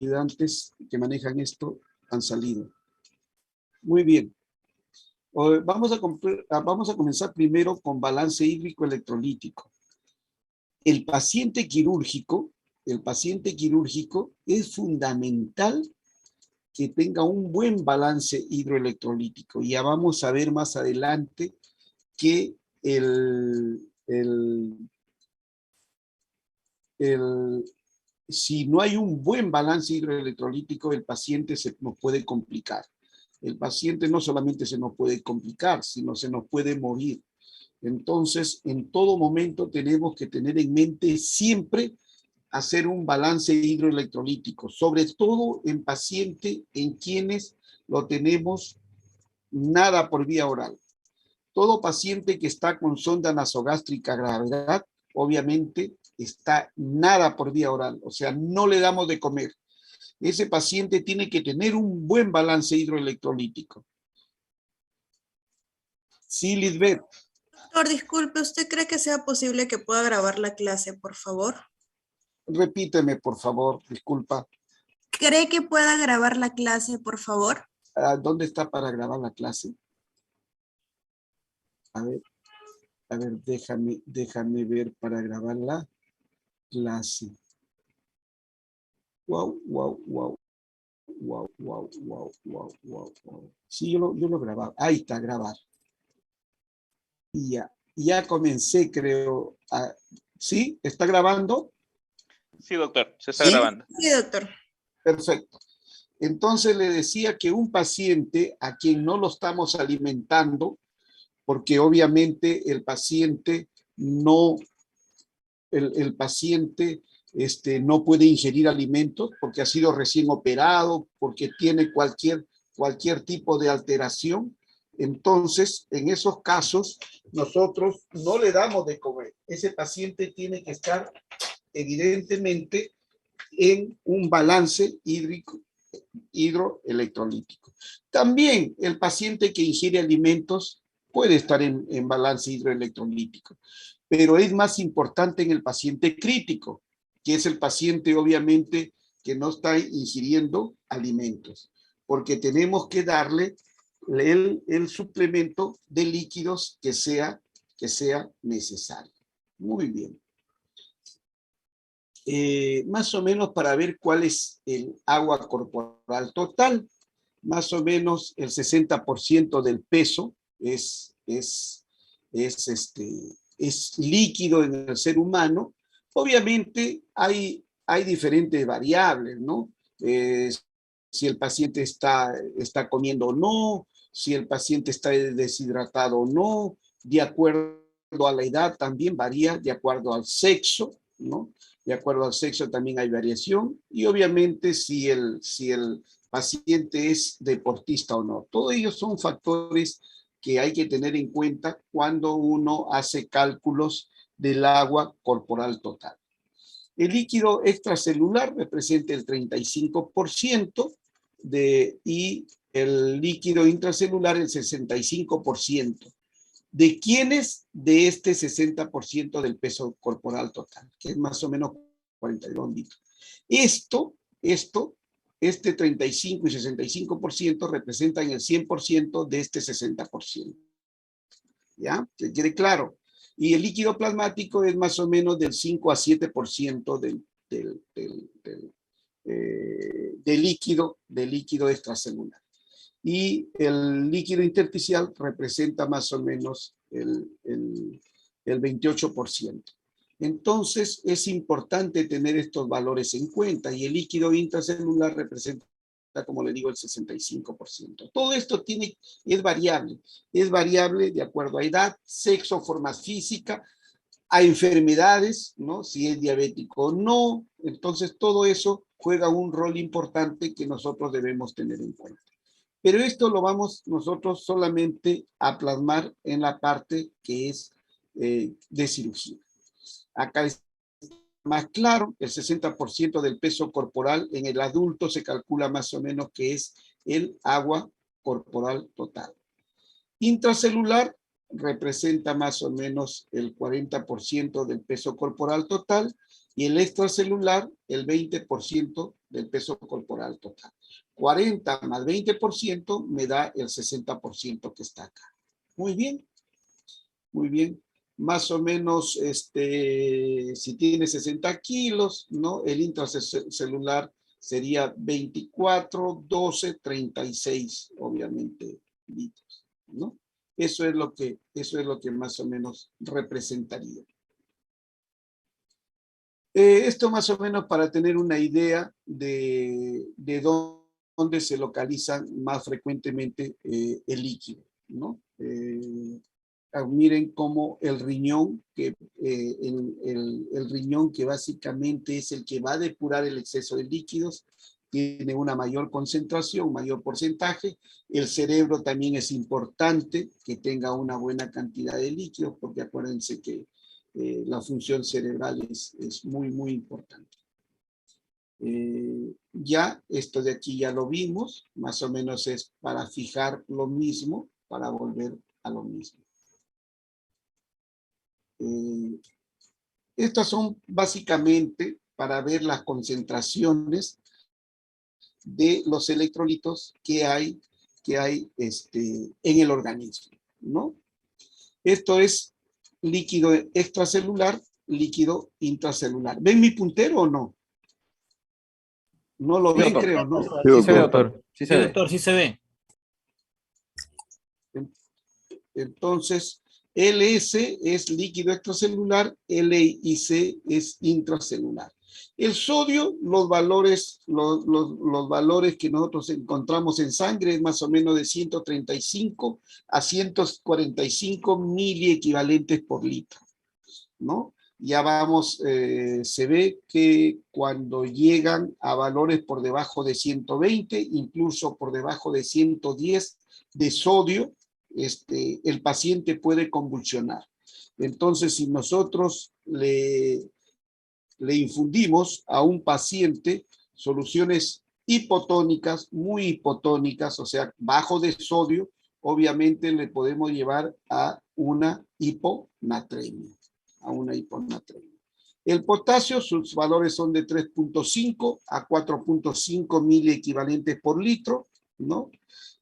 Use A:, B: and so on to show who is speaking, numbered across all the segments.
A: ayudantes que manejan esto han salido. Muy bien. Vamos a comenzar primero con balance hídrico electrolítico. El paciente quirúrgico es fundamental que tenga un buen balance hidroelectrolítico. Ya vamos a ver más adelante que si no hay un buen balance hidroelectrolítico, el paciente se nos puede complicar. El paciente no solamente se nos puede complicar, sino se nos puede morir. Entonces, en todo momento tenemos que tener en mente siempre hacer un balance hidroelectrolítico, sobre todo en paciente en quienes lo tenemos nada por vía oral. Todo paciente que está con sonda nasogástrica gravedad, obviamente está nada por vía oral, o sea, no le damos de comer. Ese paciente tiene que tener un buen balance hidroelectrolítico. Sí, Lisbeth.
B: Doctor, disculpe, ¿usted cree que sea posible que pueda grabar la clase, por favor?
A: Repíteme, por favor, disculpa.
B: ¿Cree que pueda grabar la clase, por favor?
A: ¿Dónde está para grabar la clase? A ver, déjame ver para grabar la clase. Wow. Sí, yo lo grababa. Ahí está, grabar. Y ya comencé, creo. ¿Sí? ¿Está grabando?
C: Sí, doctor, se está grabando.
B: Sí, doctor.
A: Perfecto. Entonces le decía que un paciente a quien no lo estamos alimentando, porque obviamente el paciente no puede ingerir alimentos porque ha sido recién operado, porque tiene cualquier tipo de alteración. Entonces, en esos casos, nosotros no le damos de comer. Ese paciente tiene que estar evidentemente en un balance hidroelectrolítico. También el paciente que ingiere alimentos puede estar en balance hidroelectrolítico, pero es más importante en el paciente crítico, que es el paciente obviamente que no está ingiriendo alimentos, porque tenemos que darle el suplemento de líquidos que sea necesario. Muy bien. Más o menos para ver cuál es el agua corporal total, más o menos el 60% del peso es líquido en el ser humano. Obviamente hay diferentes variables, ¿no? Si el paciente está comiendo o no, si el paciente está deshidratado o no, de acuerdo a la edad también varía, de acuerdo al sexo, ¿no? De acuerdo al sexo también hay variación y obviamente si el paciente es deportista o no. Todos ellos son factores que hay que tener en cuenta cuando uno hace cálculos del agua corporal total. El líquido extracelular representa el 35% y el líquido intracelular el 65%. ¿De quiénes? De este 60% del peso corporal total, que es más o menos 42 litros. Este 35 y 65% representan el 100% de este 60%. ¿Ya? Que quede claro. Y el líquido plasmático es más o menos del 5 a 7% de líquido extracelular. Y el líquido intersticial representa más o menos el 28%. Entonces, es importante tener estos valores en cuenta y el líquido intracelular representa, como le digo, el 65%. Todo esto es variable de acuerdo a edad, sexo, forma física, a enfermedades, ¿no? Si es diabético o no. Entonces, todo eso juega un rol importante que nosotros debemos tener en cuenta. Pero esto lo vamos nosotros solamente a plasmar en la parte que es de cirugía. Acá es más claro, el 60% del peso corporal en el adulto se calcula más o menos que es el agua corporal total. Intracelular representa más o menos el 40% del peso corporal total y el extracelular el 20% del peso corporal total. 40 más 20% me da el 60% que está acá. Muy bien, muy bien. Más o menos, si tiene 60 kilos, ¿no? El intracelular sería 24, 12, 36, obviamente, litros, ¿no? Eso es lo que más o menos representaría. Esto más o menos para tener una idea de dónde se localiza más frecuentemente el líquido, ¿no? Miren cómo el riñón, el riñón que básicamente es el que va a depurar el exceso de líquidos, tiene una mayor concentración, mayor porcentaje. El cerebro también es importante que tenga una buena cantidad de líquidos, porque acuérdense que la función cerebral es muy, muy importante. Ya, esto de aquí ya lo vimos, más o menos es para fijar lo mismo, para volver a lo mismo. Estas son básicamente para ver las concentraciones de los electrolitos que hay en el organismo, ¿no? Esto es líquido extracelular, líquido intracelular. ¿Ven mi puntero o no? No lo ven, creo, ¿no?
D: Sí se ve, doctor. Sí se ve.
E: Doctor, sí se ve.
A: Entonces, LS es líquido extracelular, LIC es intracelular. El sodio, los valores que nosotros encontramos en sangre es más o menos de 135 a 145 miliequivalentes por litro, ¿no? Ya vamos, se ve que cuando llegan a valores por debajo de 120, incluso por debajo de 110 de sodio, el paciente puede convulsionar. Entonces, si nosotros le infundimos a un paciente soluciones hipotónicas, muy hipotónicas, o sea, bajo de sodio, obviamente le podemos llevar a una hiponatremia, El potasio, sus valores son de 3.5 a 4.5 miliequivalentes por litro, ¿no?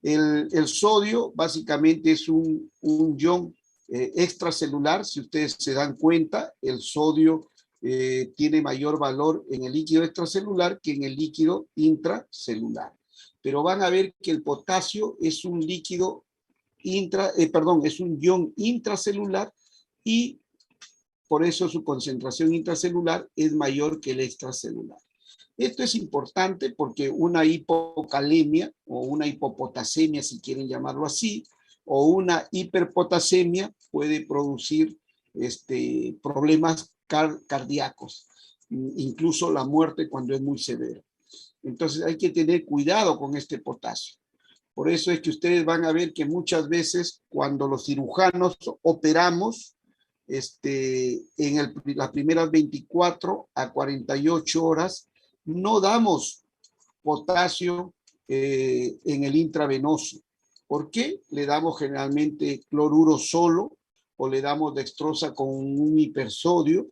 A: El sodio básicamente es un ion extracelular. Si ustedes se dan cuenta, el sodio tiene mayor valor en el líquido extracelular que en el líquido intracelular. Pero van a ver que el potasio es un líquido es un ion intracelular y por eso su concentración intracelular es mayor que el extracelular. Esto es importante porque una hipocalemia o una hipopotasemia, si quieren llamarlo así, o una hiperpotasemia puede producir problemas cardíacos, incluso la muerte cuando es muy severa. Entonces hay que tener cuidado con este potasio. Por eso es que ustedes van a ver que muchas veces cuando los cirujanos operamos, en las primeras 24 a 48 horas, no damos potasio en el intravenoso. ¿Por qué? Le damos generalmente cloruro solo o le damos dextrosa con un hipersodio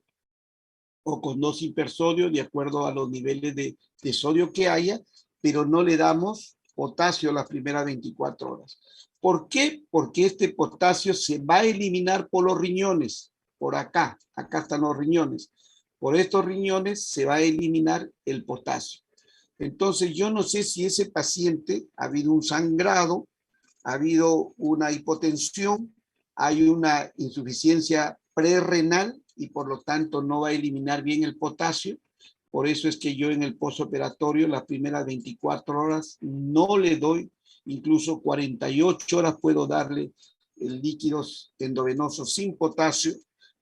A: o con 2 hipersodios de acuerdo a los niveles de sodio que haya, pero no le damos potasio las primeras 24 horas. ¿Por qué? Porque este potasio se va a eliminar por los riñones, por acá están los riñones. Por estos riñones se va a eliminar el potasio. Entonces yo no sé si ese paciente ha habido un sangrado, ha habido una hipotensión, hay una insuficiencia prerrenal y por lo tanto no va a eliminar bien el potasio. Por eso es que yo en el postoperatorio las primeras 24 horas no le doy, incluso 48 horas puedo darle líquidos endovenosos sin potasio.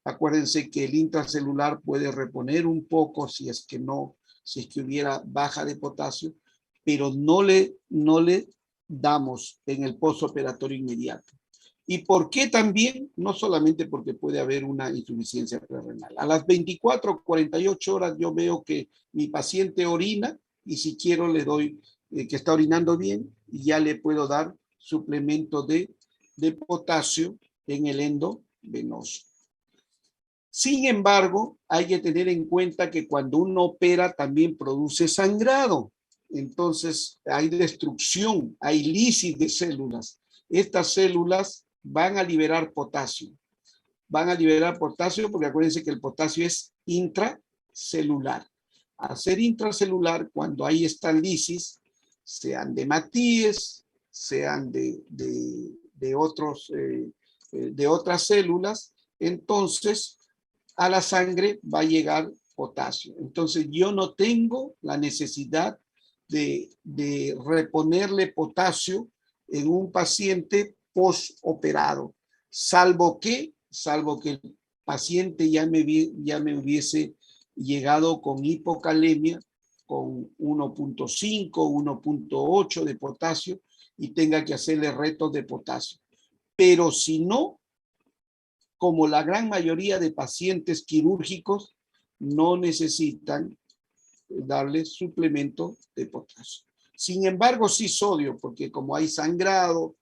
A: Acuérdense que el intracelular puede reponer un poco si es que hubiera baja de potasio, pero no le damos en el postoperatorio inmediato. ¿Y por qué también? No solamente porque puede haber una insuficiencia prerrenal. A las 24 o 48 horas yo veo que mi paciente orina y si quiero le doy que está orinando bien y ya le puedo dar suplemento de potasio en el endovenoso. Sin embargo, hay que tener en cuenta que cuando uno opera también produce sangrado. Entonces hay destrucción, hay lisis de células. Estas células van a liberar potasio. Van a liberar potasio porque acuérdense que el potasio es intracelular. Al ser intracelular, cuando hay esta lisis, sean de Matías, sean de otras células, entonces a la sangre va a llegar potasio. Entonces yo no tengo la necesidad de reponerle potasio en un paciente postoperado, salvo que el paciente ya me hubiese llegado con hipocalemia, con 1.5, 1.8 de potasio y tenga que hacerle retos de potasio. Pero si no, como la gran mayoría de pacientes quirúrgicos, no necesitan darle suplemento de potasio. Sin embargo, sí sodio, porque como hay sangrado,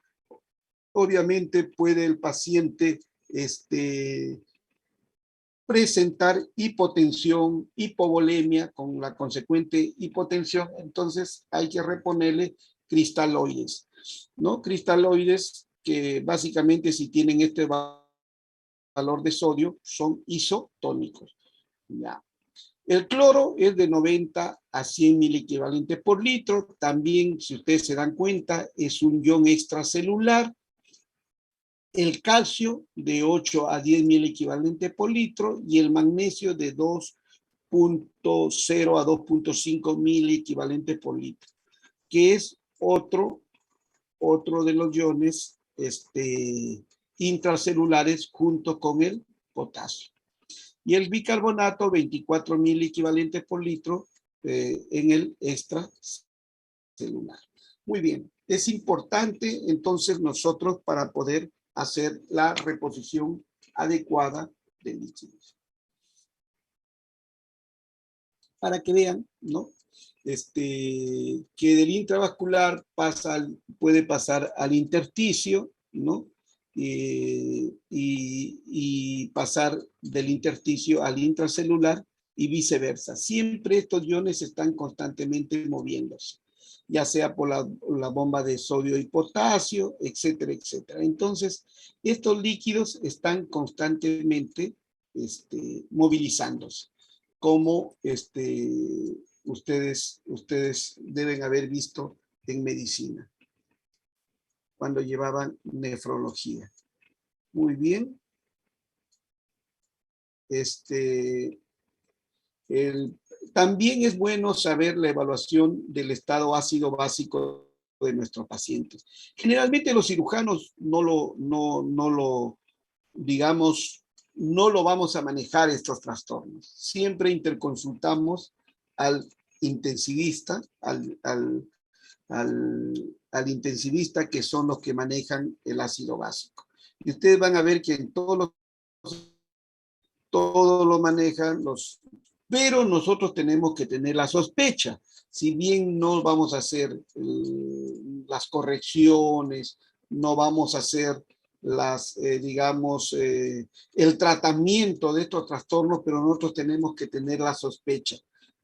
A: obviamente puede el paciente presentar hipotensión, hipovolemia con la consecuente hipotensión, entonces hay que reponerle cristaloides, ¿no? Cristaloides que básicamente si tienen este valor de sodio son isotónicos. Ya. El cloro es de 90 a 100 miliequivalentes por litro. También, si ustedes se dan cuenta, es un ion extracelular. El calcio de 8 a 10 miliequivalentes por litro y el magnesio de 2.0 a 2.5 miliequivalentes por litro, que es otro de los iones intracelulares junto con el potasio. Y el bicarbonato, 24 miliequivalentes por litro en el extracelular. Muy bien, es importante entonces nosotros para poder hacer la reposición adecuada de líquidos. Para que vean, ¿no? Que del intravascular puede pasar al intersticio, ¿no? Y pasar del intersticio al intracelular y viceversa. Siempre estos iones están constantemente moviéndose, ya sea por la bomba de sodio y potasio, etcétera, etcétera. Entonces, estos líquidos están constantemente movilizándose, como ustedes deben haber visto en medicina, cuando llevaban nefrología. Muy bien. También es bueno saber la evaluación del estado ácido básico de nuestros pacientes. Generalmente los cirujanos no lo vamos a manejar estos trastornos. Siempre interconsultamos al intensivista, al intensivista, que son los que manejan el ácido básico. Y ustedes van a ver que en todos lo manejan pero nosotros tenemos que tener la sospecha. Si bien no vamos a hacer las correcciones, no vamos a hacer el tratamiento de estos trastornos, pero nosotros tenemos que tener la sospecha.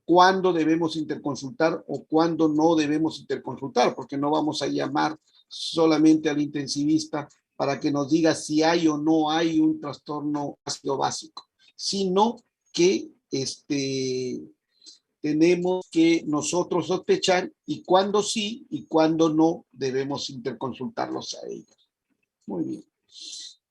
A: ¿Cuándo debemos interconsultar o cuándo no debemos interconsultar? Porque no vamos a llamar solamente al intensivista para que nos diga si hay o no hay un trastorno ácido básico, sino que tenemos que nosotros sospechar y cuándo sí y cuándo no debemos interconsultarlos a ellos. Muy bien.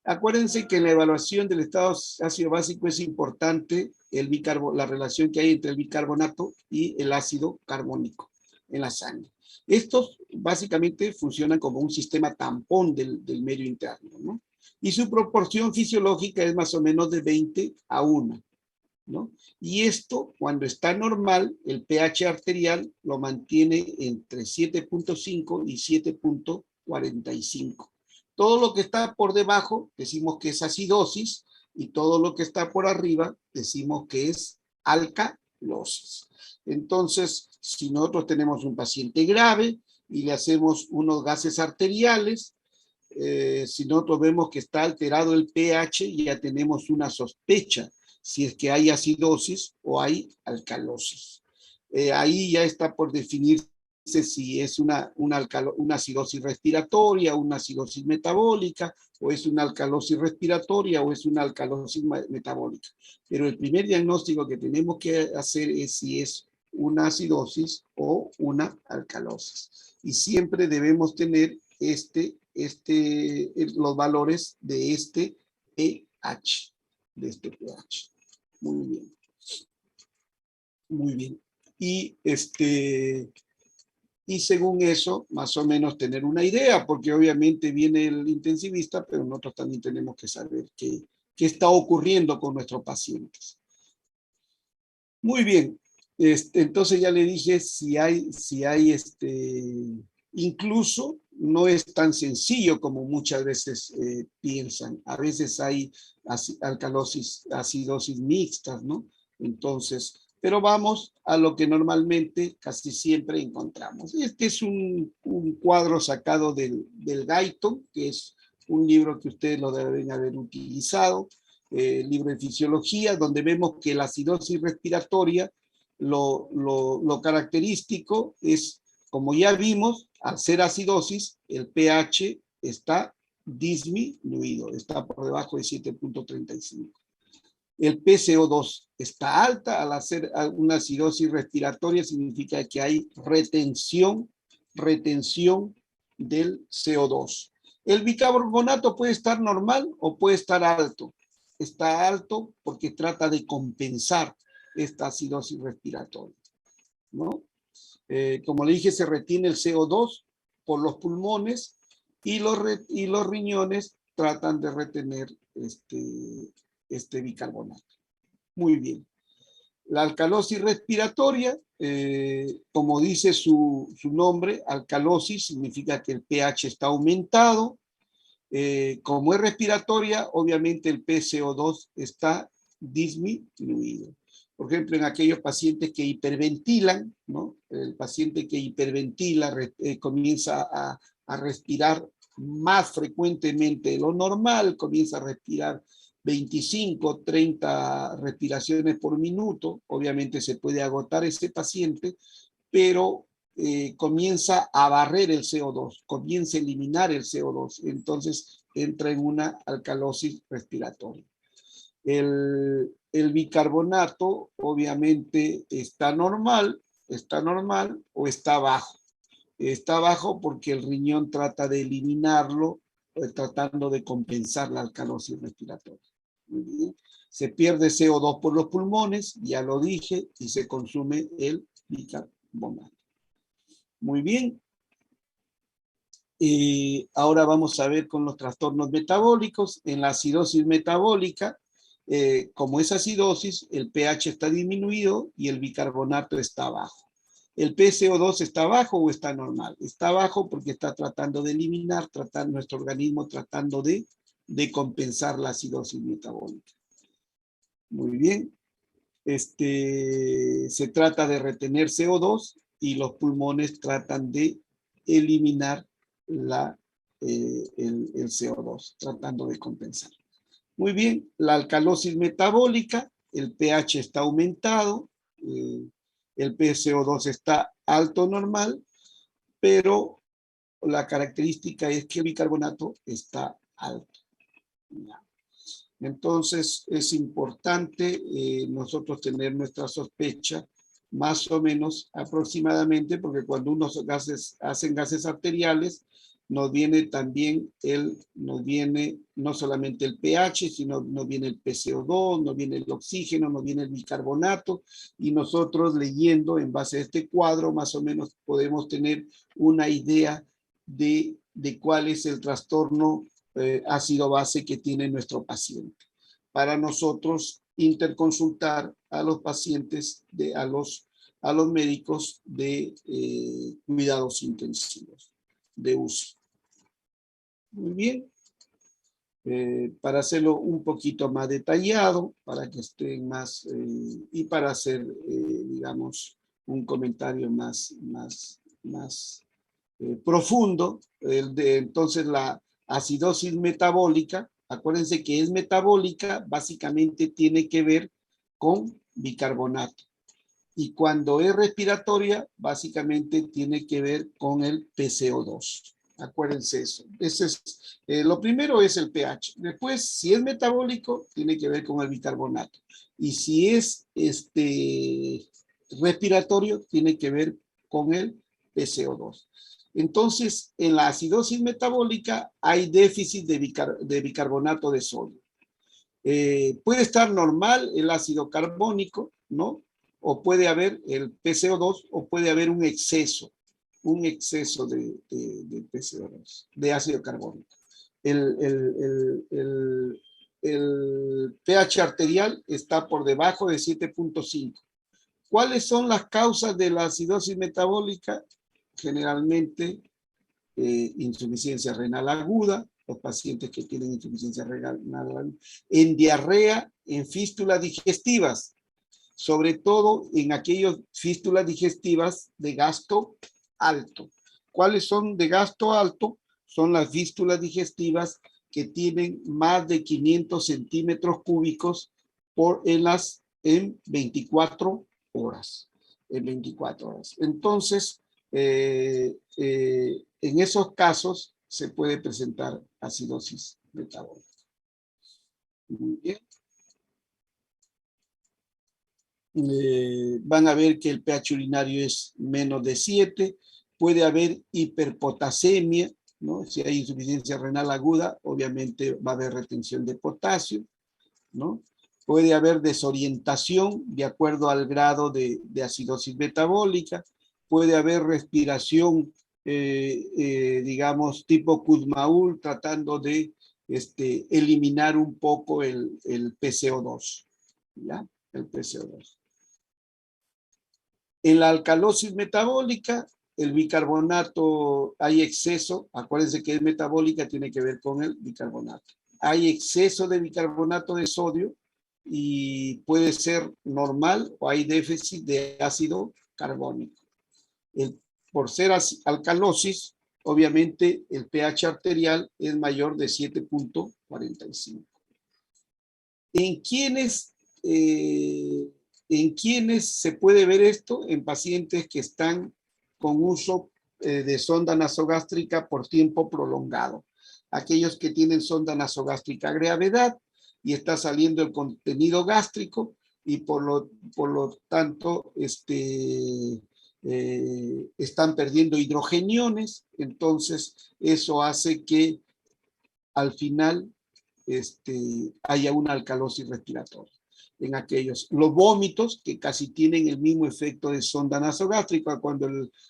A: Acuérdense que en la evaluación del estado ácido básico es importante la relación que hay entre el bicarbonato y el ácido carbónico en la sangre. Estos básicamente funcionan como un sistema tampón del medio interno, ¿no? Y su proporción fisiológica es más o menos de 20 a 1, ¿no? Y esto, cuando está normal, el pH arterial lo mantiene entre 7.5 y 7.45. Todo lo que está por debajo decimos que es acidosis y todo lo que está por arriba decimos que es alcalosis. Entonces, si nosotros tenemos un paciente grave y le hacemos unos gases arteriales, si nosotros vemos que está alterado el pH, ya tenemos una sospecha si es que hay acidosis o hay alcalosis. Ahí ya está por definirse si es una acidosis respiratoria, una acidosis metabólica, o es una alcalosis respiratoria o es una alcalosis metabólica. Pero el primer diagnóstico que tenemos que hacer es si es una acidosis o una alcalosis. Y siempre debemos tener los valores de este pH. Muy bien. Muy bien. Y según eso, más o menos tener una idea, porque obviamente viene el intensivista, pero nosotros también tenemos que saber qué está ocurriendo con nuestros pacientes. Muy bien. Entonces ya le dije si hay incluso no es tan sencillo como muchas veces piensan. A veces hay acidosis mixtas, ¿no? Entonces, pero vamos a lo que normalmente casi siempre encontramos. Este es un cuadro sacado del Guyton, que es un libro que ustedes lo deben haber utilizado, libro de fisiología, donde vemos que la acidosis respiratoria, lo característico es, como ya vimos, al ser acidosis, el pH está disminuido, está por debajo de 7.35. El PCO2 está alta. Al hacer una acidosis respiratoria significa que hay retención del CO2. El bicarbonato puede estar normal o puede estar alto. Está alto porque trata de compensar esta acidosis respiratoria, ¿no? Como le dije, se retiene el CO2 por los pulmones y los riñones tratan de retener este bicarbonato. Muy bien. La alcalosis respiratoria, como dice su nombre, alcalosis significa que el pH está aumentado. Como es respiratoria, obviamente el PCO2 está disminuido. Por ejemplo, en aquellos pacientes que hiperventilan, ¿no? El paciente que hiperventila comienza a respirar más frecuentemente de lo normal, comienza a respirar 25, 30 respiraciones por minuto. Obviamente se puede agotar ese paciente, pero comienza a barrer el CO2, comienza a eliminar el CO2, entonces entra en una alcalosis respiratoria. El bicarbonato obviamente está normal o está bajo. Está bajo porque el riñón trata de eliminarlo, tratando de compensar la alcalosis respiratoria. Muy bien. Se pierde CO2 por los pulmones, ya lo dije, y se consume el bicarbonato. Muy bien. Ahora vamos a ver con los trastornos metabólicos. En la acidosis metabólica, como es acidosis, el pH está disminuido y el bicarbonato está bajo. ¿El PCO2 está bajo o está normal? Está bajo porque está tratando de eliminar, nuestro organismo tratando de compensar la acidosis metabólica. Muy bien. Se trata de retener CO2 y los pulmones tratan de eliminar el CO2, tratando de compensar. Muy bien, la alcalosis metabólica, el pH está aumentado, el PCO2 está alto normal, pero la característica es que el bicarbonato está alto. Entonces es importante nosotros tener nuestra sospecha más o menos aproximadamente, porque cuando unos hacen gases arteriales, nos viene también no solamente el pH, sino nos viene el PCO2, nos viene el oxígeno, nos viene el bicarbonato, y nosotros leyendo en base a este cuadro más o menos podemos tener una idea de cuál es el trastorno ácido-base que tiene nuestro paciente. Para nosotros interconsultar a los pacientes, a los médicos de cuidados intensivos de UCI. Muy bien. Para hacerlo un poquito más detallado, para que estén más, y para hacer, digamos, un comentario más profundo, entonces la acidosis metabólica Acuérdense que es metabólica, básicamente tiene que ver con bicarbonato. Y cuando es respiratoria, básicamente tiene que ver con el PCO2. Acuérdense eso. Ese es, lo primero es el pH. Después, si es metabólico, tiene que ver con el bicarbonato. Y si es respiratorio, tiene que ver con el PCO2. Entonces, en la acidosis metabólica hay déficit de bicarbonato de sodio. Puede estar normal el ácido carbónico, ¿no? O puede haber el PCO2 o puede haber un exceso de PCO2, de ácido carbónico. El pH arterial está por debajo de 7.5. ¿Cuáles son las causas de la acidosis metabólica? Generalmente insuficiencia renal aguda, los pacientes que tienen insuficiencia renal aguda, en diarrea, en fístulas digestivas, sobre todo en aquellas fístulas digestivas de gasto alto. ¿Cuáles son de gasto alto? Son las fístulas digestivas que tienen más de 500 centímetros cúbicos en 24 horas. En 24 horas. Entonces, en esos casos se puede presentar acidosis metabólica. Muy bien. Van a ver que el pH urinario es menos de 7. Puede haber hiperpotasemia, ¿no? Si hay insuficiencia renal aguda, obviamente va a haber retención de potasio, ¿no? Puede haber desorientación de acuerdo al grado de acidosis metabólica. Puede haber respiración, digamos, tipo Kussmaul, tratando de eliminar un poco el PCO2, ¿ya? El PCO2. En la alcalosis metabólica, el bicarbonato, hay exceso, acuérdense que es metabólica, tiene que ver con el bicarbonato. Hay exceso de bicarbonato de sodio y puede ser normal o hay déficit de ácido carbónico. Por ser alcalosis, obviamente el pH arterial es mayor de 7.45. ¿En quiénes se puede ver esto? En pacientes que están con uso de sonda nasogástrica por tiempo prolongado. Aquellos que tienen sonda nasogástrica a gravedad y está saliendo el contenido gástrico y por lo tanto están perdiendo hidrogeniones, entonces eso hace que al final haya una alcalosis respiratoria. En aquellos, los vómitos, que casi tienen el mismo efecto de sonda nasogástrica, cuando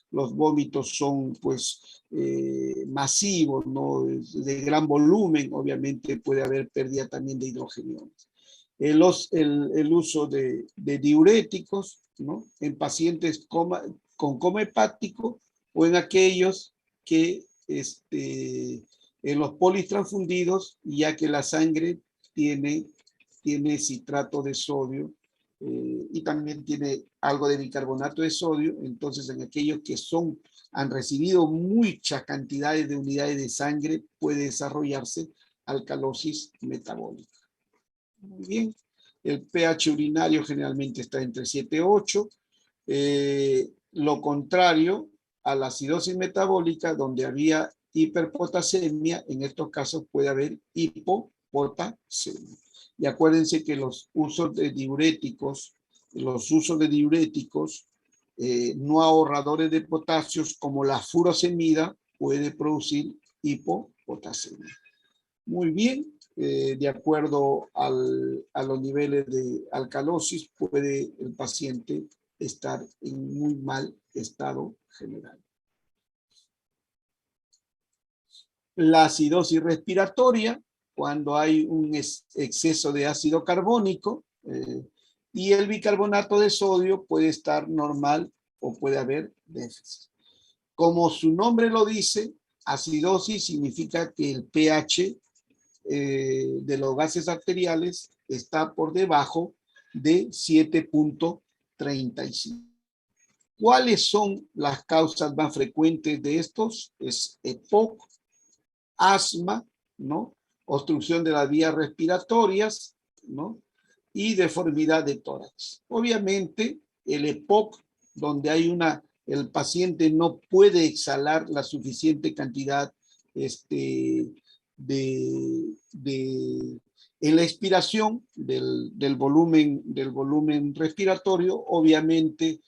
A: los vómitos son pues masivos, ¿no? De gran volumen, obviamente puede haber pérdida también de hidrogeniones. El uso de diuréticos, ¿no? En pacientes con coma hepático o en aquellos que en los politransfundidos, ya que la sangre tiene citrato de sodio y también tiene algo de bicarbonato de sodio, entonces en aquellos que han recibido muchas cantidades de unidades de sangre puede desarrollarse alcalosis metabólica. Muy bien, el pH urinario generalmente está entre 7 y 8. Lo contrario a la acidosis metabólica, donde había hiperpotasemia, en estos casos puede haber hipopotasemia. Y acuérdense que los usos de diuréticos no ahorradores de potasios como la furosemida puede producir hipopotasemia. Muy bien, de acuerdo a los niveles de alcalosis, puede el paciente estar en muy mal estado general. La acidosis respiratoria, cuando hay un exceso de ácido carbónico, y el bicarbonato de sodio puede estar normal o puede haber déficit. Como su nombre lo dice, acidosis significa que el pH de los gases arteriales está por debajo de 7.35. ¿Cuáles son las causas más frecuentes de estos? Es EPOC, asma, ¿no? obstrucción de las vías respiratorias, ¿no? Y deformidad de tórax. Obviamente, el EPOC, donde hay el paciente no puede exhalar la suficiente cantidad en la expiración del volumen respiratorio, obviamente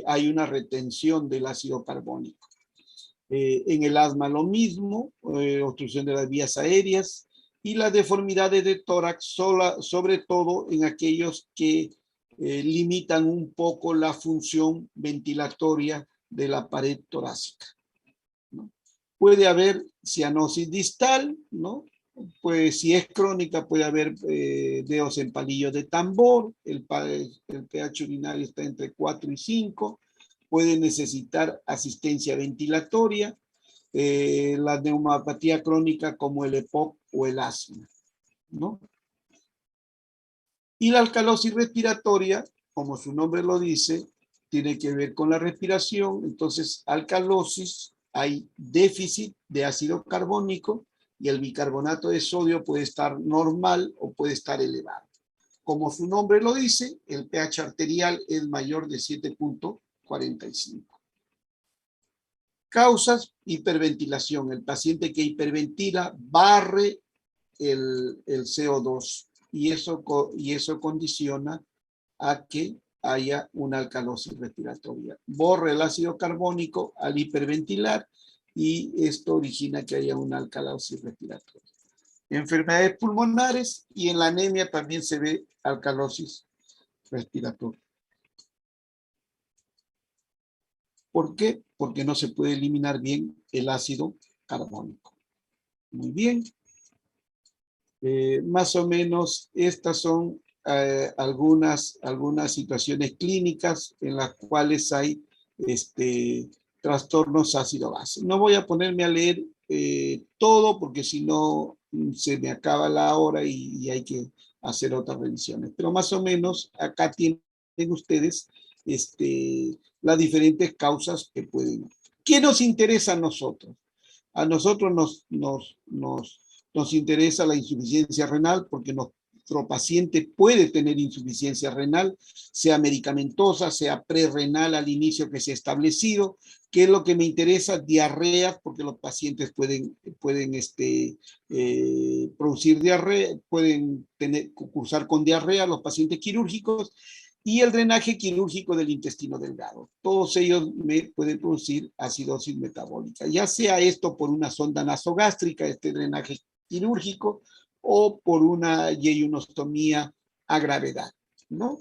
A: hay una retención del ácido carbónico. En el asma lo mismo, obstrucción de las vías aéreas y las deformidades de tórax, sobre todo en aquellos que limitan un poco la función ventilatoria de la pared torácica, ¿no? Puede haber cianosis distal, ¿no? Pues si es crónica puede haber dedos en palillo de tambor, el pH urinario está entre 4 y 5, puede necesitar asistencia ventilatoria, la neumonopatía crónica como el EPOC o el asma, ¿no? Y la alcalosis respiratoria, como su nombre lo dice, tiene que ver con la respiración. Entonces, alcalosis, hay déficit de ácido carbónico y el bicarbonato de sodio puede estar normal o puede estar elevado. Como su nombre lo dice, el pH arterial es mayor de 7.45. Causas: hiperventilación. El paciente que hiperventila barre el CO2 y eso condiciona a que haya una alcalosis respiratoria. Borra el ácido carbónico al hiperventilar y esto origina que haya una alcalosis respiratoria. Enfermedades pulmonares y en la anemia también se ve alcalosis respiratoria. ¿Por qué? Porque no se puede eliminar bien el ácido carbónico. Muy bien. Más o menos estas son algunas situaciones clínicas en las cuales hay trastornos ácido-base. No voy a ponerme a leer todo porque si no se me acaba la hora y hay que hacer otras revisiones. Pero más o menos acá tienen ustedes las diferentes causas que pueden. ¿Qué nos interesa a nosotros? A nosotros nos interesa la insuficiencia renal porque nuestro paciente puede tener insuficiencia renal, sea medicamentosa, sea prerrenal al inicio que se ha establecido. ¿Qué es lo que me interesa? Diarrea, porque los pacientes pueden producir diarrea, pueden cursar con diarrea los pacientes quirúrgicos, y el drenaje quirúrgico del intestino delgado. Todos ellos pueden producir acidosis metabólica, ya sea esto por una sonda nasogástrica, este drenaje quirúrgico, o por una yeyunostomía a gravedad, ¿no?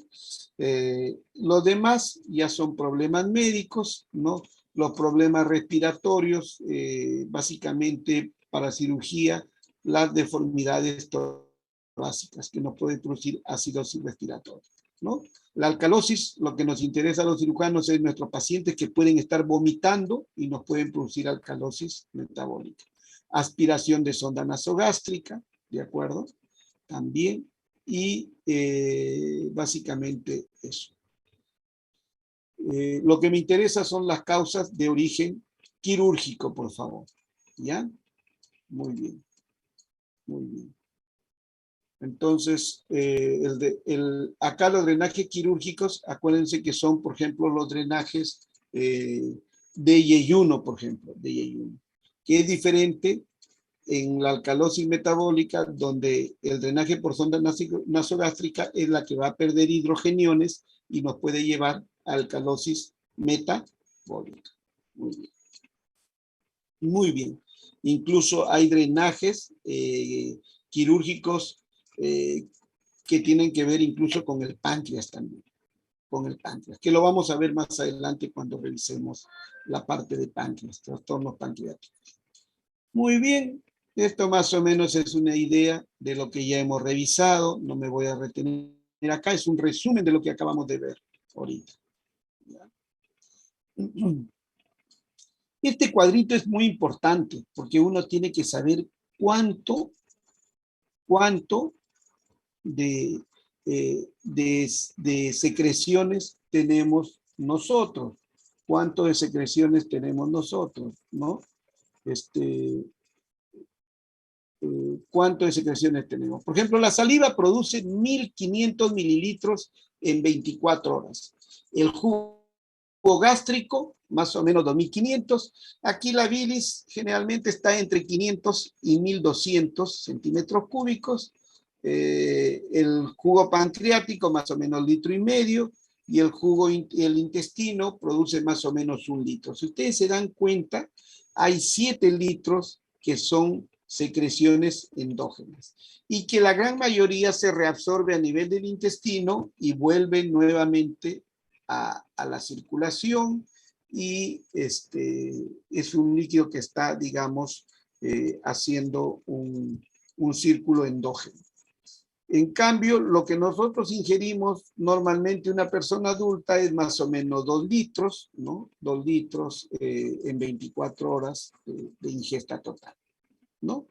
A: Los demás ya son problemas médicos, ¿no? Los problemas respiratorios, básicamente para cirugía, las deformidades torácicas que nos pueden producir acidosis respiratoria, ¿no? La alcalosis, lo que nos interesa a los cirujanos es nuestros pacientes que pueden estar vomitando y nos pueden producir alcalosis metabólica. Aspiración de sonda nasogástrica, ¿de acuerdo? También, y básicamente eso. Lo que me interesa son las causas de origen quirúrgico, por favor. ¿Ya? Muy bien. Muy bien. Entonces, acá los drenajes quirúrgicos, acuérdense que son, por ejemplo, los drenajes de yeyuno, por ejemplo, de yeyuno, que es diferente en la alcalosis metabólica, donde el drenaje por sonda nasogástrica es la que va a perder hidrogeniones y nos puede llevar a alcalosis metabólica. Muy bien. Muy bien. Incluso hay drenajes quirúrgicos que tienen que ver incluso con el páncreas también, con el páncreas, que lo vamos a ver más adelante cuando revisemos la parte de páncreas, trastornos pancreáticos. Muy bien, esto más o menos es una idea de lo que ya hemos revisado, no me voy a retener acá, es un resumen de lo que acabamos de ver ahorita. ¿Ya? Este cuadrito es muy importante porque uno tiene que saber cuánto de secreciones tenemos nosotros. ¿Cuánto de secreciones tenemos nosotros? ¿No? ¿cuánto de secreciones tenemos? Por ejemplo, la saliva produce 1.500 mililitros en 24 horas. El jugo gástrico, más o menos 2.500. Aquí la bilis generalmente está entre 500 y 1.200 centímetros cúbicos. El jugo pancreático, más o menos 1,5 litros. Y el intestino produce más o menos 1 litro. Si ustedes se dan cuenta, hay 7 litros que son secreciones endógenas y que la gran mayoría se reabsorbe a nivel del intestino y vuelve nuevamente a la circulación y es un líquido que está, digamos, haciendo un círculo endógeno. En cambio, lo que nosotros ingerimos normalmente una persona adulta es más o menos 2 litros, ¿no? 2 litros en 24 horas de ingesta total, ¿no?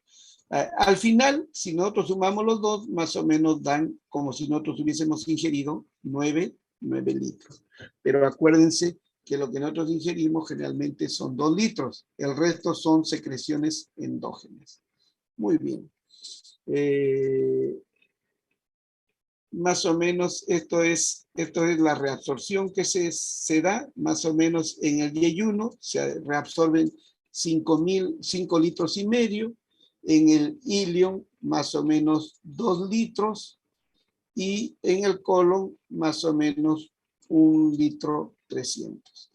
A: Al final, si nosotros sumamos los dos, más o menos dan como si nosotros hubiésemos ingerido 9 litros. Pero acuérdense que lo que nosotros ingerimos generalmente son 2 litros. El resto son secreciones endógenas. Muy bien. Más o menos esto es la reabsorción que se da, más o menos en el yeyuno se reabsorben 5 litros y medio, en el ilion más o menos 2 litros y en el colon más o menos 1,3 litros.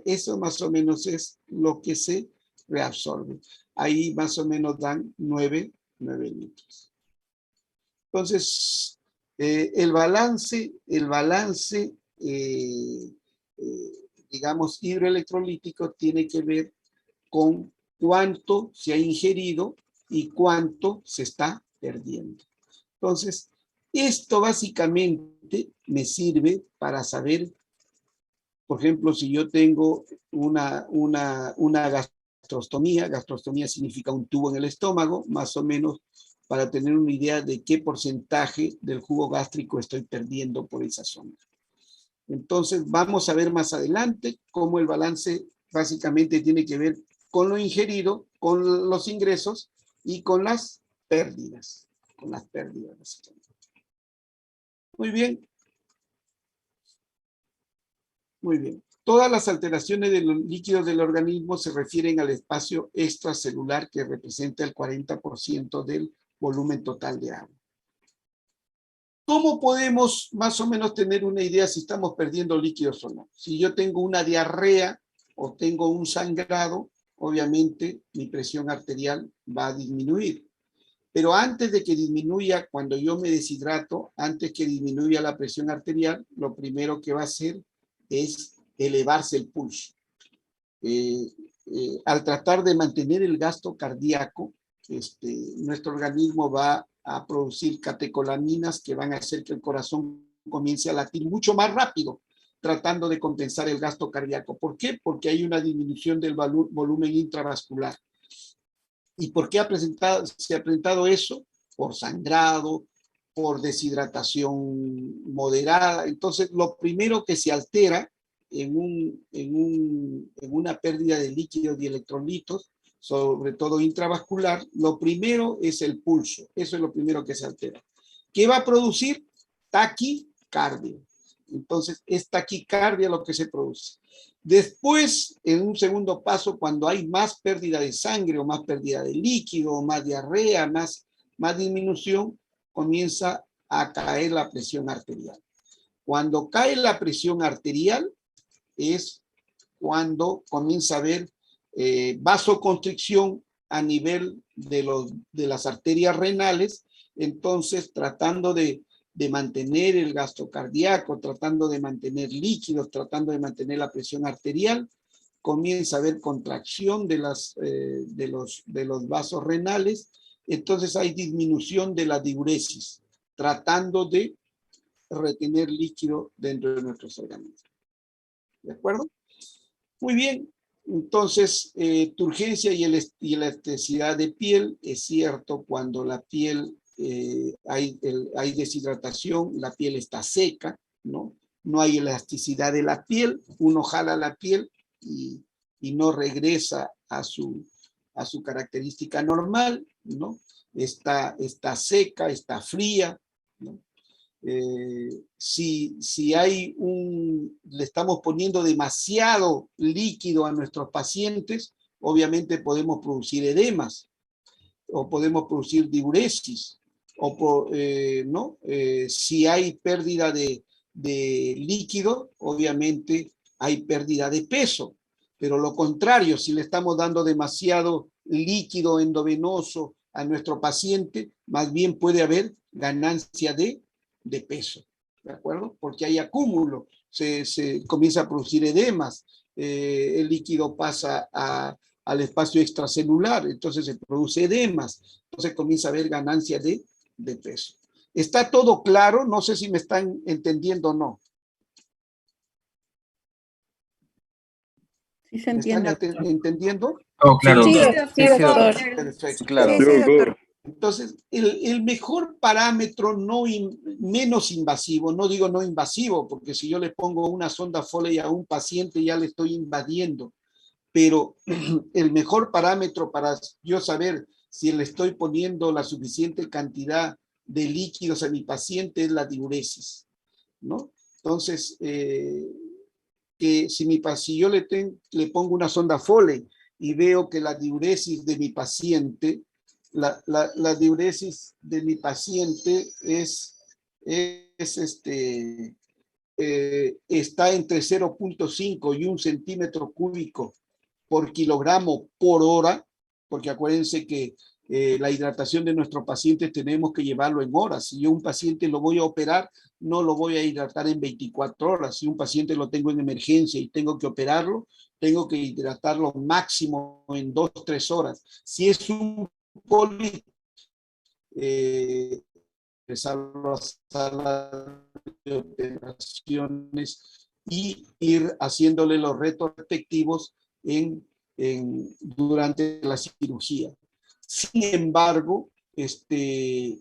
A: Eso más o menos es lo que se reabsorbe. Ahí más o menos dan 9 litros. Entonces, el balance, digamos, hidroelectrolítico tiene que ver con cuánto se ha ingerido y cuánto se está perdiendo. Entonces, esto básicamente me sirve para saber, por ejemplo, si yo tengo una gastrostomía, gastrostomía significa un tubo en el estómago, más o menos para tener una idea de qué porcentaje del jugo gástrico estoy perdiendo por esa zona. Entonces, vamos a ver más adelante cómo el balance básicamente tiene que ver con lo ingerido, con los ingresos y con las pérdidas. Con las pérdidas, básicamente. Muy bien. Muy bien. Todas las alteraciones de los líquidos del organismo se refieren al espacio extracelular que representa el 40% del volumen total de agua. ¿Cómo podemos más o menos tener una idea si estamos perdiendo líquidos o no? Si yo tengo una diarrea o tengo un sangrado, obviamente mi presión arterial va a disminuir. Pero antes de que disminuya, cuando yo me deshidrato, antes que disminuya la presión arterial, lo primero que va a hacer es elevarse el pulso. Al tratar de mantener el gasto cardíaco, nuestro organismo va a producir catecolaminas que van a hacer que el corazón comience a latir mucho más rápido, tratando de compensar el gasto cardíaco. ¿Por qué? Porque hay una disminución del volumen intravascular. ¿Y por qué se ha presentado eso? Por sangrado, por deshidratación moderada. Entonces, lo primero que se altera en una pérdida de líquidos y electrolitos, sobre todo intravascular, lo primero es el pulso. Eso es lo primero que se altera. ¿Qué va a producir? Taquicardia. Entonces, es taquicardia lo que se produce. Después, en un segundo paso, cuando hay más pérdida de sangre o más pérdida de líquido, o más diarrea, más disminución, comienza a caer la presión arterial. Cuando cae la presión arterial es cuando comienza a haber vasoconstricción a nivel de las arterias renales. Entonces, tratando de mantener el gasto cardíaco, tratando de mantener líquidos, tratando de mantener la presión arterial, comienza a haber contracción de los vasos renales. Entonces hay disminución de la diuresis, tratando de retener líquido dentro de nuestros organismos. ¿De acuerdo? Muy bien. Entonces, turgencia y elasticidad de piel, es cierto, cuando la piel hay deshidratación, la piel está seca, ¿no? No hay elasticidad de la piel, uno jala la piel y no regresa a su a su característica normal, ¿no? Está seca, está fría, ¿no? Si le estamos poniendo demasiado líquido a nuestros pacientes, obviamente podemos producir edemas, o podemos producir diuresis, ¿no? Si hay pérdida de líquido, obviamente hay pérdida de peso, pero lo contrario, si le estamos dando demasiado líquido endovenoso a nuestro paciente, más bien puede haber ganancia de peso, ¿de acuerdo? Porque hay acúmulo, se comienza a producir edemas, el líquido pasa al espacio extracelular, entonces se produce edemas, entonces comienza a haber ganancia de peso. ¿Está todo claro? No sé si me están entendiendo o no.
E: Sí se
A: ¿Me están
E: entiende.
A: entendiendo?
F: Oh, claro.
E: Sí,
F: Sí,
E: doctor.
A: Perfecto.
F: claro.
B: Sí, doctor.
A: Entonces, el mejor parámetro menos invasivo, no digo no invasivo, porque si yo le pongo una sonda Foley a un paciente ya le estoy invadiendo, pero el mejor parámetro para yo saber si le estoy poniendo la suficiente cantidad de líquidos a mi paciente es la diuresis, ¿no? Entonces, que si yo le pongo una sonda Foley y veo que la diuresis de mi paciente, la diuresis de mi paciente está entre 0.5 y 1 centímetro cúbico por kilogramo por hora, porque acuérdense que la hidratación de nuestros pacientes tenemos que llevarlo en horas. Si yo un paciente lo voy a operar, no lo voy a hidratar en 24 horas. Si un paciente lo tengo en emergencia y tengo que operarlo, tengo que hidratarlo máximo en 2-3 horas. Si es un poli, empezarlo a sala de operaciones y ir haciéndole los retos respectivos durante la cirugía. Sin embargo,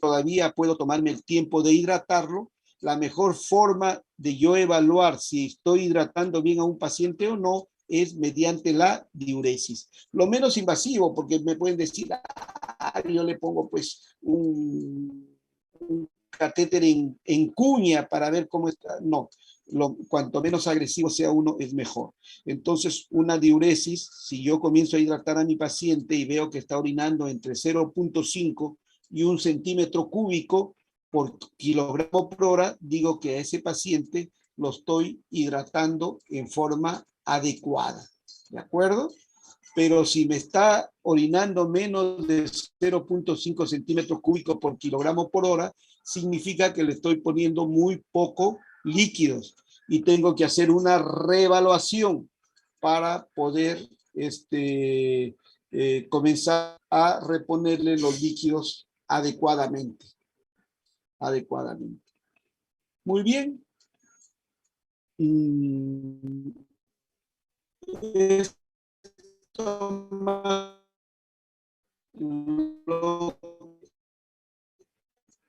A: todavía puedo tomarme el tiempo de hidratarlo. La mejor forma de yo evaluar si estoy hidratando bien a un paciente o no es mediante la diuresis. Lo menos invasivo, porque me pueden decir, yo le pongo pues un catéter en cuña para ver cómo está. No, cuanto menos agresivo sea uno, es mejor. Entonces, una diuresis, si yo comienzo a hidratar a mi paciente y veo que está orinando entre 0.5 y 1 centímetro cúbico por kilogramo por hora, digo que a ese paciente lo estoy hidratando en forma adecuada. ¿De acuerdo? Pero si me está orinando menos de 0.5 centímetros cúbicos por kilogramo por hora, significa que le estoy poniendo muy poco líquidos y tengo que hacer una reevaluación para poder comenzar a reponerle los líquidos adecuadamente. Muy bien.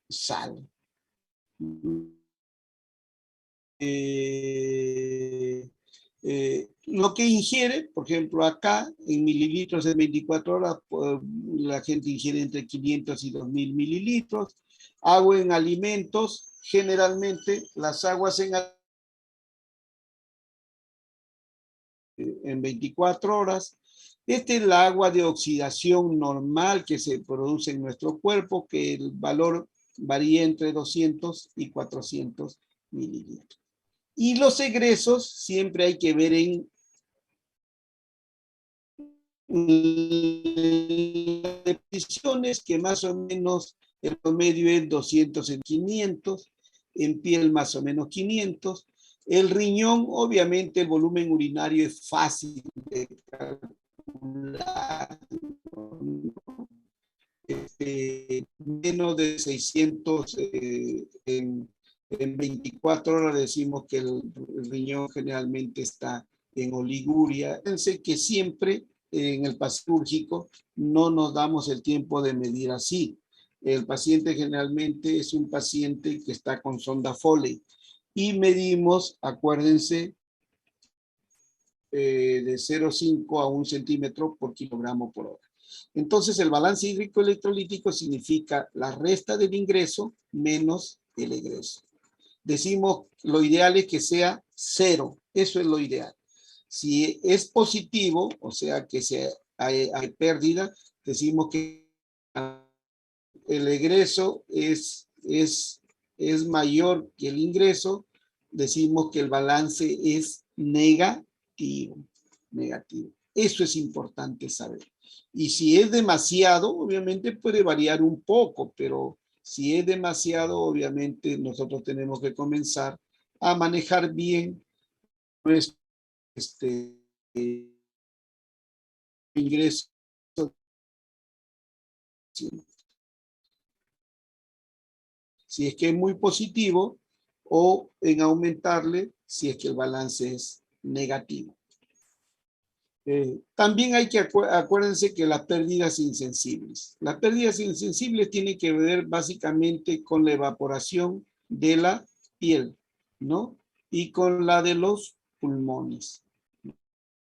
A: Sal. Lo que ingiere, por ejemplo, acá en mililitros en 24 horas, la gente ingiere entre 500 y 2000 mililitros. Agua en alimentos, generalmente las aguas en 24 horas. Esta es la agua de oxidación normal que se produce en nuestro cuerpo, que el valor varía entre 200 y 400 mililitros. Y los egresos siempre hay que ver en depresiones, que más o menos el promedio es 200 en 500, en piel más o menos 500. El riñón, obviamente el volumen urinario es fácil de calcular, menos de 600 en 24 horas decimos que el riñón generalmente está en oliguria. Fíjense que siempre en el pacíurgico no nos damos el tiempo de medir así. El paciente generalmente es un paciente que está con sonda Foley y medimos, acuérdense, de 0,5 a 1 centímetro por kilogramo por hora. Entonces, el balance hídrico electrolítico significa la resta del ingreso menos el egreso. Decimos, lo ideal es que sea 0. Eso es lo ideal. Si es positivo, o sea que hay pérdida, decimos que el egreso es mayor que el ingreso, decimos que el balance es negativo. Eso es importante saber. Y si es demasiado, obviamente puede variar un poco, pero si es demasiado, obviamente nosotros tenemos que comenzar a manejar bien nuestro ingreso. Si es que es muy positivo, o en aumentarle si es que el balance es negativo. También hay que acuérdense que las pérdidas insensibles. Las pérdidas insensibles tienen que ver básicamente con la evaporación de la piel, ¿no? Y con la de los pulmones.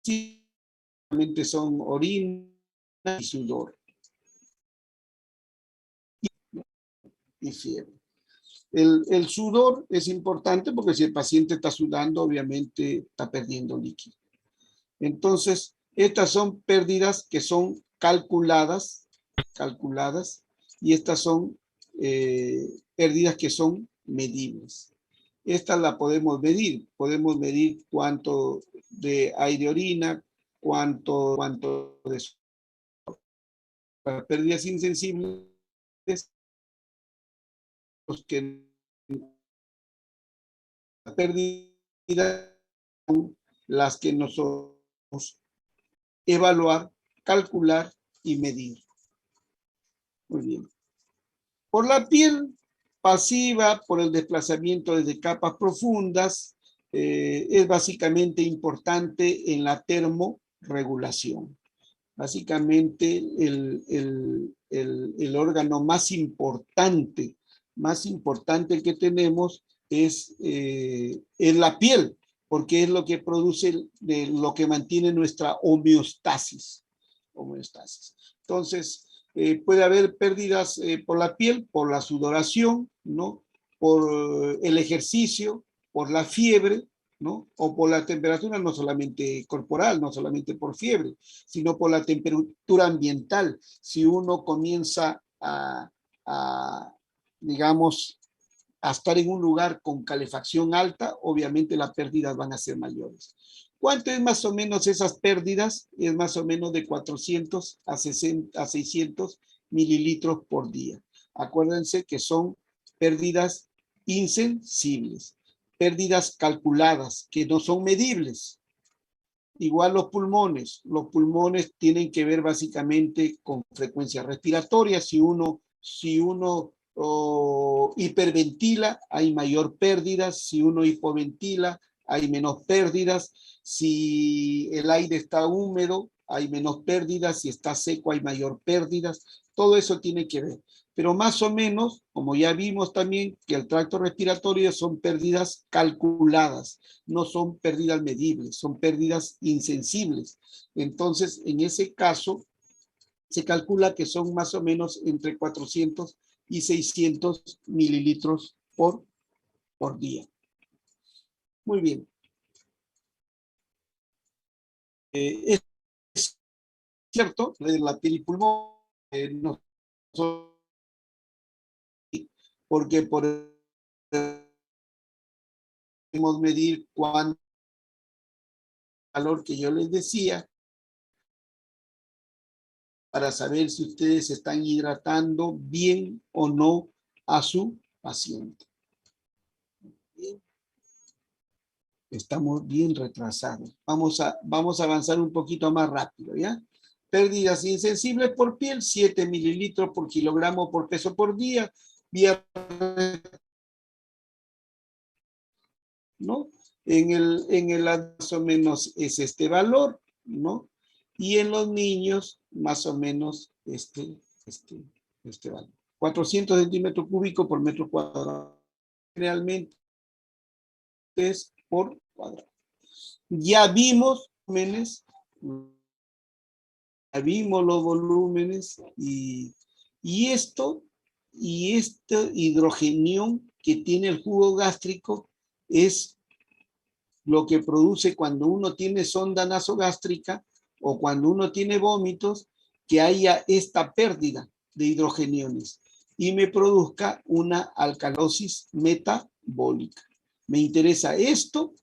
A: Simplemente son orina y sudor. Y fiebre. El sudor es importante porque si el paciente está sudando, obviamente está perdiendo líquido. Entonces, estas son pérdidas que son calculadas, y estas son pérdidas que son medibles. Estas las podemos medir cuánto de aire orina, cuánto de para pérdidas insensibles, los que las pérdidas son las que nosotros evaluar, calcular y medir. Muy bien. Por la piel pasiva, por el desplazamiento desde capas profundas, es básicamente importante en la termorregulación. Básicamente el órgano más importante que tenemos es la piel, porque es lo que produce, lo que mantiene nuestra homeostasis. Entonces, puede haber pérdidas por la piel, por la sudoración, ¿no? Por el ejercicio, por la fiebre, ¿no? O por la temperatura, no solamente corporal, no solamente por fiebre, sino por la temperatura ambiental. Si uno comienza digamos, a estar en un lugar con calefacción alta, obviamente las pérdidas van a ser mayores. ¿Cuánto es más o menos esas pérdidas? Es más o menos de 400 a 600 mililitros por día. Acuérdense que son pérdidas insensibles, pérdidas calculadas, que no son medibles. Igual los pulmones tienen que ver básicamente con frecuencia respiratoria. Si uno hiperventila, hay mayor pérdida. Si uno hipoventila, hay menos pérdidas. Si el aire está húmedo, hay menos pérdidas. Si está seco, hay mayor pérdidas. Todo eso tiene que ver. Pero más o menos, como ya vimos también, que el tracto respiratorio son pérdidas calculadas, no son pérdidas medibles, son pérdidas insensibles. Entonces, en ese caso, se calcula que son más o menos entre 400 y 600 mililitros por día. Muy bien. Es cierto, la piel y pulmón no son, porque podemos medir cuánto calor que yo les decía, para saber si ustedes están hidratando bien o no a su paciente. Bien. Estamos bien retrasados. Vamos a avanzar un poquito más rápido, ¿ya? Pérdidas insensibles por piel, 7 mililitros por kilogramo por peso por día. ¿No? En el más o menos es este valor, ¿no? Y en los niños, más o menos este valor. 400 centímetros cúbicos por metro cuadrado. Realmente es por cuadrado. Ya vimos, vimos los volúmenes y este hidrogenión que tiene el jugo gástrico es lo que produce cuando uno tiene sonda nasogástrica o cuando uno tiene vómitos, que haya esta pérdida de hidrogeniones y me produzca una alcalosis metabólica. Me interesa esto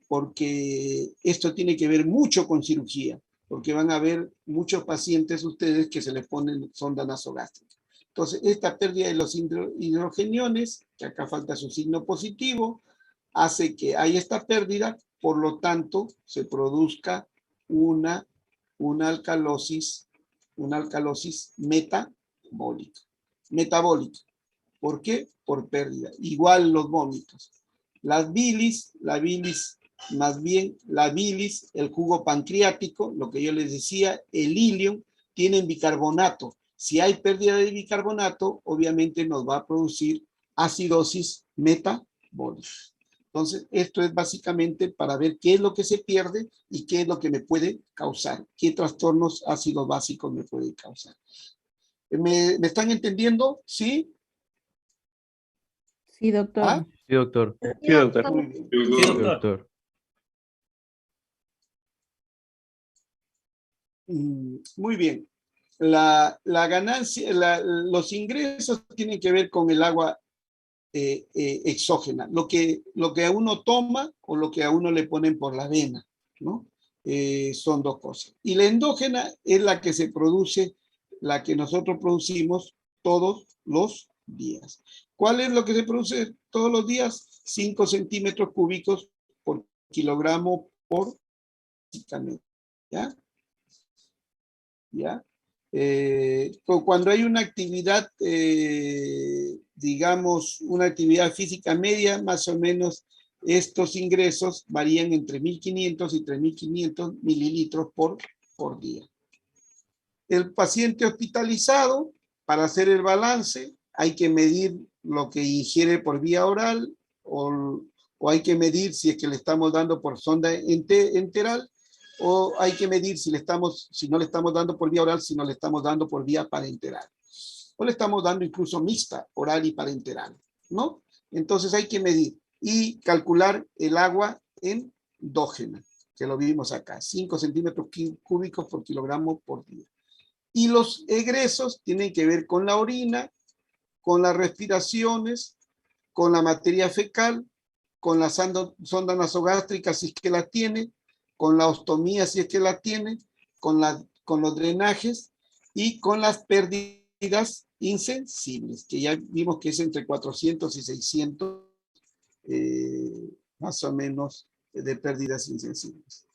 A: porque esto tiene que ver mucho con cirugía, porque van a ver muchos pacientes ustedes que se les ponen sonda nasogástrica. Entonces, esta pérdida de los hidrogeniones, que acá falta su signo positivo, hace que haya esta pérdida, por lo tanto, se produzca una alcalosis metabólica. ¿Por qué? Por pérdida. Igual los vómitos. La bilis, el jugo pancreático, lo que yo les decía, el ilium, tienen bicarbonato. Si hay pérdida de bicarbonato, obviamente nos va a producir acidosis metabólica. Entonces, esto es básicamente para ver qué es lo que se pierde y qué es lo que me puede causar, qué trastornos ácidos básicos me pueden causar. ¿Me están entendiendo? ¿Sí?
E: Sí, doctor.
A: ¿Ah?
D: Sí, doctor.
C: Sí, doctor.
A: Muy bien.
D: Sí, doctor.
A: Muy bien. La ganancia, los ingresos tienen que ver con el agua exógena, lo que a uno toma o lo que a uno le ponen por la vena, ¿no? Son dos cosas. Y la endógena es la que se produce, la que nosotros producimos todos los días. ¿Cuál es lo que se produce todos los días? 5 centímetros cúbicos por kilogramo por básicamente, ¿ya? ¿Ya? Cuando hay una actividad, digamos, una actividad física media, más o menos estos ingresos varían entre 1.500 y 3.500 mililitros por día. El paciente hospitalizado, para hacer el balance, hay que medir lo que ingiere por vía oral o hay que medir si es que le estamos dando por sonda enteral, o hay que medir si no le estamos dando por vía oral, si no le estamos dando por vía parenteral. O le estamos dando incluso mixta, oral y parenteral, ¿no? Entonces hay que medir y calcular el agua endógena, que lo vimos acá, 5 centímetros cúbicos por kilogramo por día. Y los egresos tienen que ver con la orina, con las respiraciones, con la materia fecal, con la sonda nasogástrica si es que la tiene, con la ostomía si es que la tiene, con los drenajes y con las pérdidas insensibles, que ya vimos que es entre 400 y 600 más o menos de pérdidas insensibles.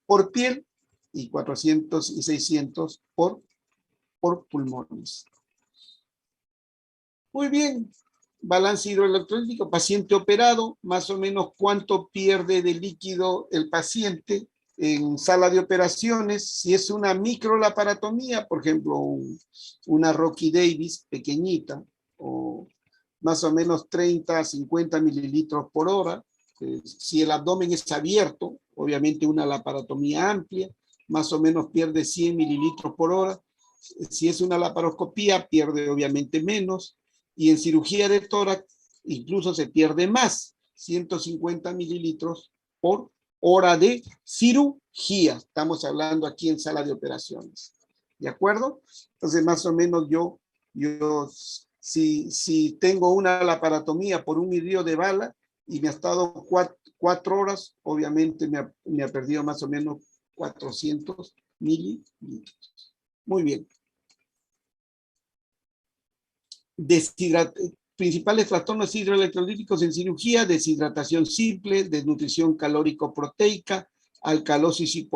A: Por piel y 400 y 600 por pulmones. Muy bien. Balance hidroelectrolítico, paciente operado, más o menos cuánto pierde de líquido el paciente en sala de operaciones. Si es una microlaparotomía, por ejemplo, una Rocky Davis pequeñita, o más o menos 30 a 50 mililitros por hora. Si el abdomen es abierto, obviamente una laparotomía amplia, más o menos pierde 100 mililitros por hora. Si es una laparoscopía, pierde obviamente menos. Y en cirugía de tórax incluso se pierde más, 150 mililitros por hora de cirugía. Estamos hablando aquí en sala de operaciones. ¿De acuerdo? Entonces, más o menos yo si tengo una laparotomía por un hilo de bala y me ha estado 4 horas, obviamente me ha perdido más o menos 400 mililitros. Muy bien. Principales trastornos hidroelectrolíticos en cirugía: deshidratación simple, desnutrición calórico-proteica, alcalosis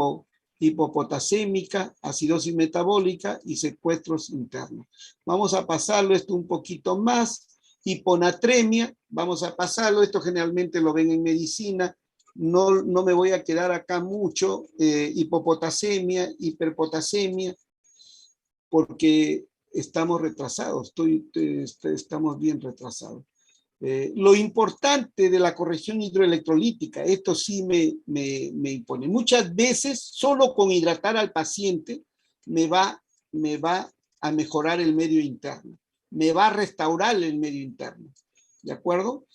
A: hipopotasémica, acidosis metabólica y secuestros internos. Vamos a pasarlo esto un poquito más. Hiponatremia, vamos a pasarlo, esto generalmente lo ven en medicina, no me voy a quedar acá mucho. Hipopotasemia, hiperpotasemia, porque estamos retrasados, estamos bien retrasados. Lo importante de la corrección hidroelectrolítica, esto sí me impone. Muchas veces, solo con hidratar al paciente, me va a mejorar el medio interno, me va a restaurar el medio interno, ¿de acuerdo?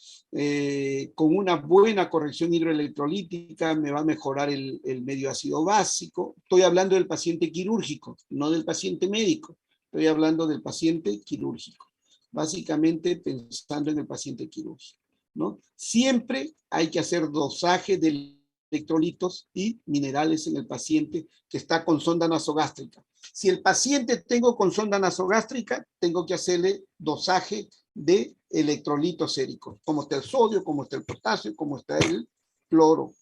A: Con una buena corrección hidroelectrolítica me va a mejorar el medio ácido básico. Estoy hablando del paciente quirúrgico, no del paciente médico. Estoy hablando del paciente quirúrgico, básicamente pensando en el paciente quirúrgico, ¿no? Siempre hay que hacer dosaje de electrolitos y minerales en el paciente que está con sonda nasogástrica. Si el paciente tengo con sonda nasogástrica, tengo que hacerle dosaje de electrolitos séricos, como está el sodio, como está el potasio, como está el cloro,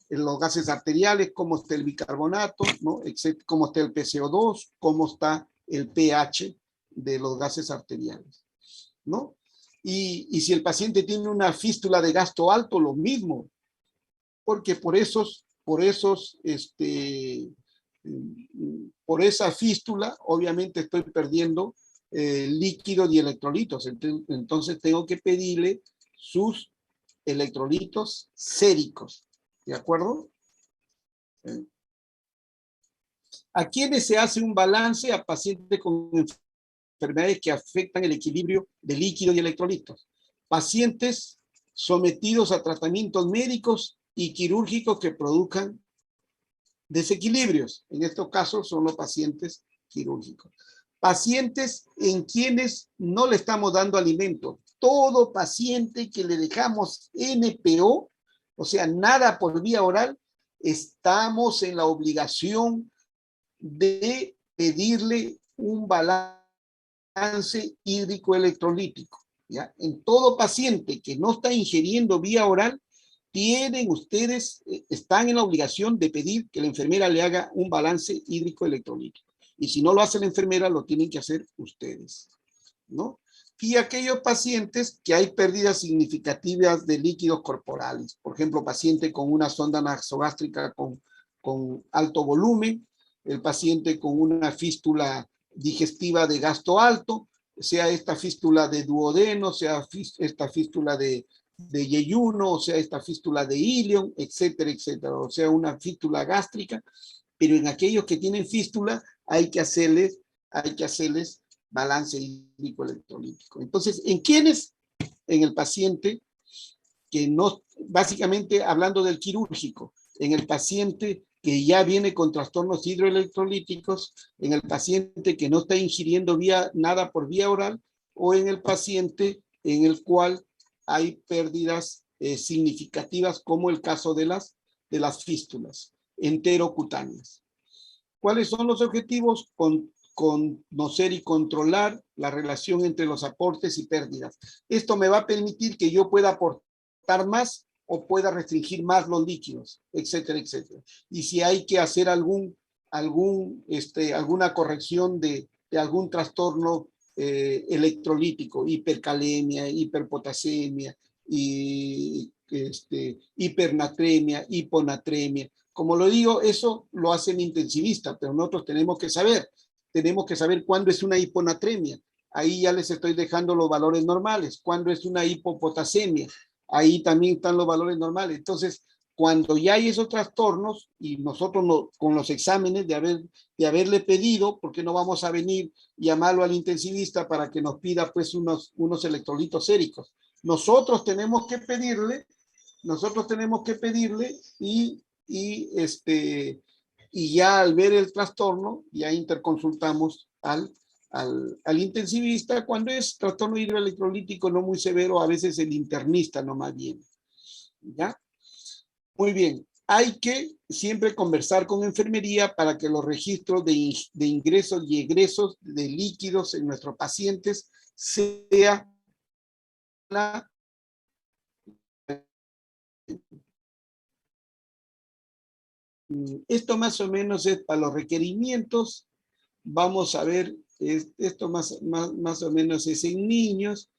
A: en los gases arteriales, como está el bicarbonato, ¿no? Como está el PCO2, como está el pH de los gases arteriales, ¿no? Y si el paciente tiene una fístula de gasto alto, lo mismo, porque por esa fístula, obviamente estoy perdiendo líquidos y electrolitos. Entonces tengo que pedirle sus electrolitos séricos. ¿De acuerdo? ¿A quiénes se hace un balance? A pacientes con enfermedades que afectan el equilibrio de líquidos y electrolitos. Pacientes sometidos a tratamientos médicos y quirúrgicos que produzcan desequilibrios. En estos casos son los pacientes quirúrgicos. Pacientes en quienes no le estamos dando alimento. Todo paciente que le dejamos NPO, o sea, nada por vía oral, estamos en la obligación de pedirle un balance hídrico electrolítico, ¿ya? En todo paciente que no está ingiriendo vía oral, están en la obligación de pedir que la enfermera le haga un balance hídrico electrolítico. Y si no lo hace la enfermera, lo tienen que hacer ustedes, ¿no? Y aquellos pacientes que hay pérdidas significativas de líquidos corporales, por ejemplo, paciente con una sonda nasogástrica con alto volumen, el paciente con una fístula digestiva de gasto alto, sea esta fístula de duodeno, sea esta fístula de yeyuno, o sea esta fístula de ilion, etcétera, etcétera, o sea una fístula gástrica, pero en aquellos que tienen fístula hay que hacerles balance hídrico electrolítico. Entonces, ¿en quiénes? En el paciente que no, básicamente hablando del quirúrgico, en el paciente que ya viene con trastornos hidroelectrolíticos, en el paciente que no está ingiriendo nada por vía oral, o en el paciente en el cual hay pérdidas significativas, como el caso de las fístulas enterocutáneas. ¿Cuáles son los objetivos? Conocer y controlar la relación entre los aportes y pérdidas. Esto me va a permitir que yo pueda aportar más o pueda restringir más los líquidos, etcétera, etcétera. Y si hay que hacer alguna corrección de algún trastorno electrolítico, hipercalemia, hiperpotasemia, hipernatremia, hiponatremia. Como lo digo, eso lo hace el intensivista, pero nosotros tenemos que saber cuándo es una hiponatremia. Ahí ya les estoy dejando los valores normales. Cuándo es una hipopotasemia. Ahí también están los valores normales. Entonces, cuando ya hay esos trastornos, y nosotros con los exámenes de haberle pedido, porque no vamos a venir y llamarlo al intensivista para que nos pida pues unos electrolitos séricos. Nosotros tenemos que pedirle y ya al ver el trastorno, ya interconsultamos al intensivista. Cuando es trastorno hidroelectrolítico no muy severo, a veces el internista nomás viene, ¿ya? Muy bien, hay que siempre conversar con enfermería para que los registros de ingresos y egresos de líquidos en nuestros pacientes sea esto más o menos es para los requerimientos. Vamos a ver, esto más o menos es en niños,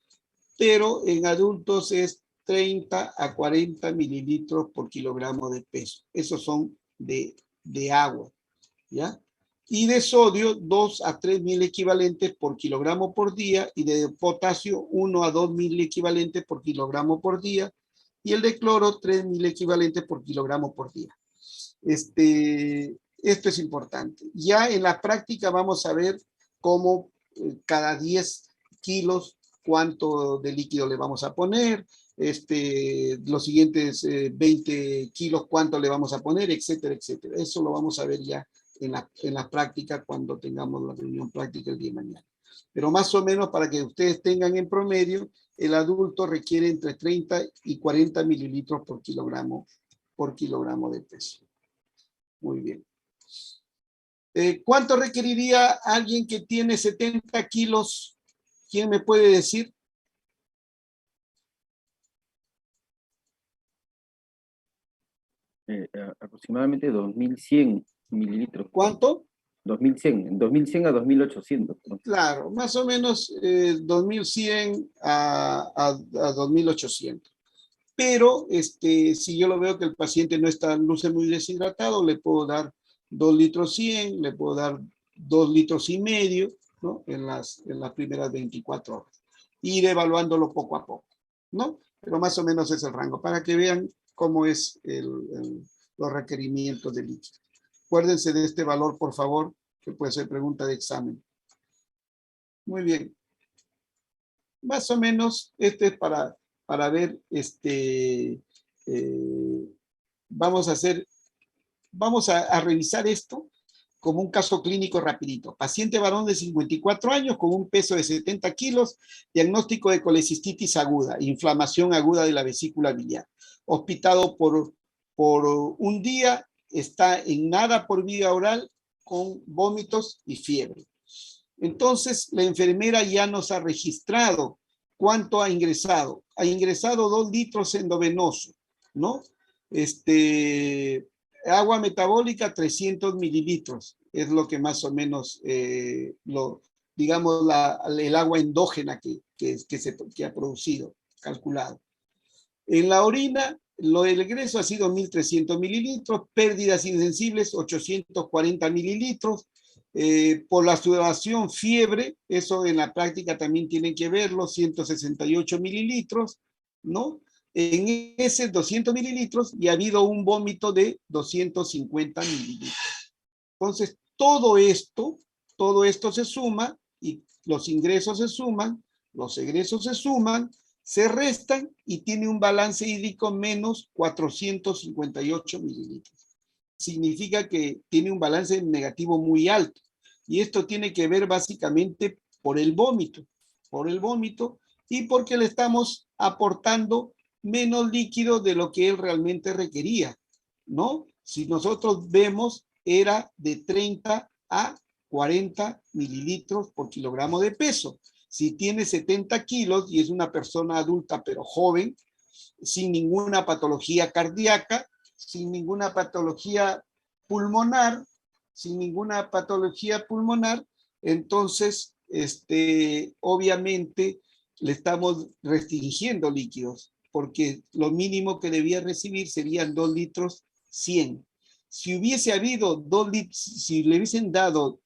A: pero en adultos es 30 a 40 mililitros por kilogramo de peso. Esos son de agua, ¿ya? Y de sodio, 2 a 3 mil equivalentes por kilogramo por día, y de potasio, 1 a 2 mil equivalentes por kilogramo por día, y el de cloro, 3 mil equivalentes por kilogramo por día. Esto es importante. Ya en la práctica vamos a ver cómo cada 10 kilos cuánto de líquido le vamos a poner, los siguientes 20 kilos cuánto le vamos a poner, etcétera, etcétera. Eso lo vamos a ver ya en la práctica cuando tengamos la reunión práctica el día de mañana. Pero más o menos para que ustedes tengan en promedio, el adulto requiere entre 30 y 40 mililitros por kilogramo de peso. Muy bien. ¿Cuánto requeriría alguien que tiene 70 kilos? ¿Quién me puede decir?
D: Aproximadamente 2100 mililitros.
A: ¿Cuánto?
D: 2100 a 2800. ¿No?
A: Claro, más o menos 2100 a 2800. Pero si yo lo veo que el paciente no está, luce muy deshidratado, le puedo dar 2 litros 100, le puedo dar 2 litros y medio, ¿no? En las primeras 24 horas. Ir evaluándolo poco a poco, ¿no? Pero más o menos es el rango, para que vean cómo es los requerimientos de líquido. Acuérdense de este valor, por favor, que puede ser pregunta de examen. Muy bien. Más o menos, es para ver, vamos a revisar esto como un caso clínico rapidito. Paciente varón de 54 años con un peso de 70 kilos, diagnóstico de colecistitis aguda, inflamación aguda de la vesícula biliar. Hospitado por un día, está en nada por vía oral con vómitos y fiebre. Entonces, la enfermera ya nos ha registrado cuánto ha ingresado. Ha ingresado 2 litros endovenoso, ¿no? Agua metabólica 300 mililitros, es lo que más o menos, digamos, el agua endógena que ha producido, calculado. En la orina, el egreso ha sido 1300 mililitros, pérdidas insensibles 840 mililitros, por la sudoración, fiebre, eso en la práctica también tienen que verlo, 168 mililitros, ¿no? En ese 200 mililitros y ha habido un vómito de 250 mililitros. Entonces, todo esto se suma y los ingresos se suman, los egresos se suman, se restan y tiene un balance hídrico menos 458 mililitros. Significa que tiene un balance negativo muy alto. Y esto tiene que ver básicamente por el vómito y porque le estamos aportando menos líquido de lo que él realmente requería, ¿no? Si nosotros vemos, era de 30 a 40 mililitros por kilogramo de peso. Si tiene 70 kilos y es una persona adulta pero joven, sin ninguna patología cardíaca, sin ninguna patología pulmonar, entonces, obviamente, le estamos restringiendo líquidos, porque lo mínimo que debía recibir serían 2 litros 100. Si hubiese habido 2 litros, si le hubiesen dado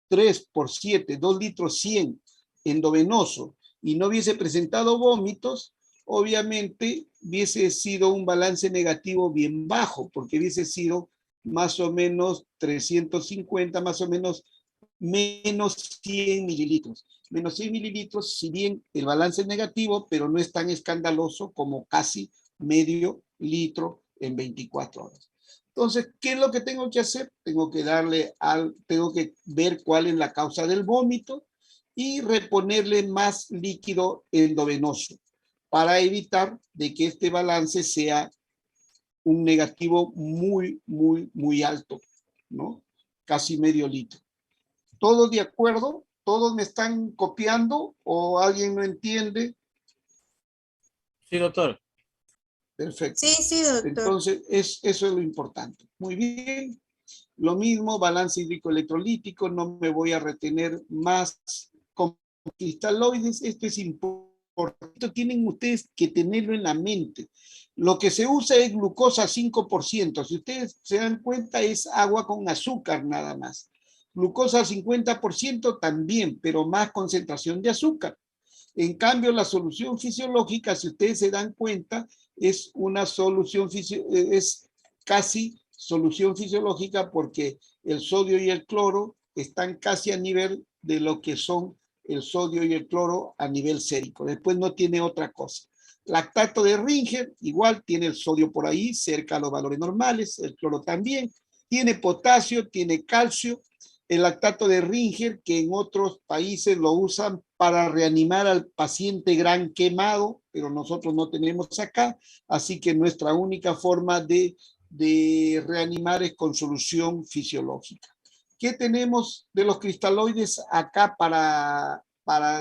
A: 3 por 7, 2 litros 100 endovenoso y no hubiese presentado vómitos, obviamente hubiese sido un balance negativo bien bajo, porque hubiese sido más o menos 350, más o menos menos 100 mililitros. Menos 100 mililitros, si bien el balance es negativo, pero no es tan escandaloso como casi medio litro en 24 horas. Entonces, ¿qué es lo que tengo que hacer? Tengo que ver cuál es la causa del vómito y reponerle más líquido endovenoso para evitar de que este balance sea un negativo muy, muy, muy alto, ¿no? Casi medio litro. ¿Todos de acuerdo? ¿Todos me están copiando o alguien no entiende?
E: Sí, doctor.
A: Perfecto.
B: Sí, doctor.
A: Entonces, eso es lo importante. Muy bien. Lo mismo, balance hídrico-electrolítico, no me voy a retener más con cristaloides. Esto es importante. Esto tienen ustedes que tenerlo en la mente. Lo que se usa es glucosa 5%. Si ustedes se dan cuenta, es agua con azúcar nada más. Glucosa 50% también, pero más concentración de azúcar. En cambio, la solución fisiológica, si ustedes se dan cuenta, es una solución, es casi solución fisiológica porque el sodio y el cloro están casi a nivel de lo que son el sodio y el cloro a nivel sérico. Después no tiene otra cosa. Lactato de Ringer, igual tiene el sodio por ahí, cerca a los valores normales, el cloro también. Tiene potasio, tiene calcio. El lactato de Ringer, que en otros países lo usan para reanimar al paciente gran quemado, pero nosotros no tenemos acá, así que nuestra única forma de reanimar es con solución fisiológica. ¿Qué tenemos de los cristaloides acá para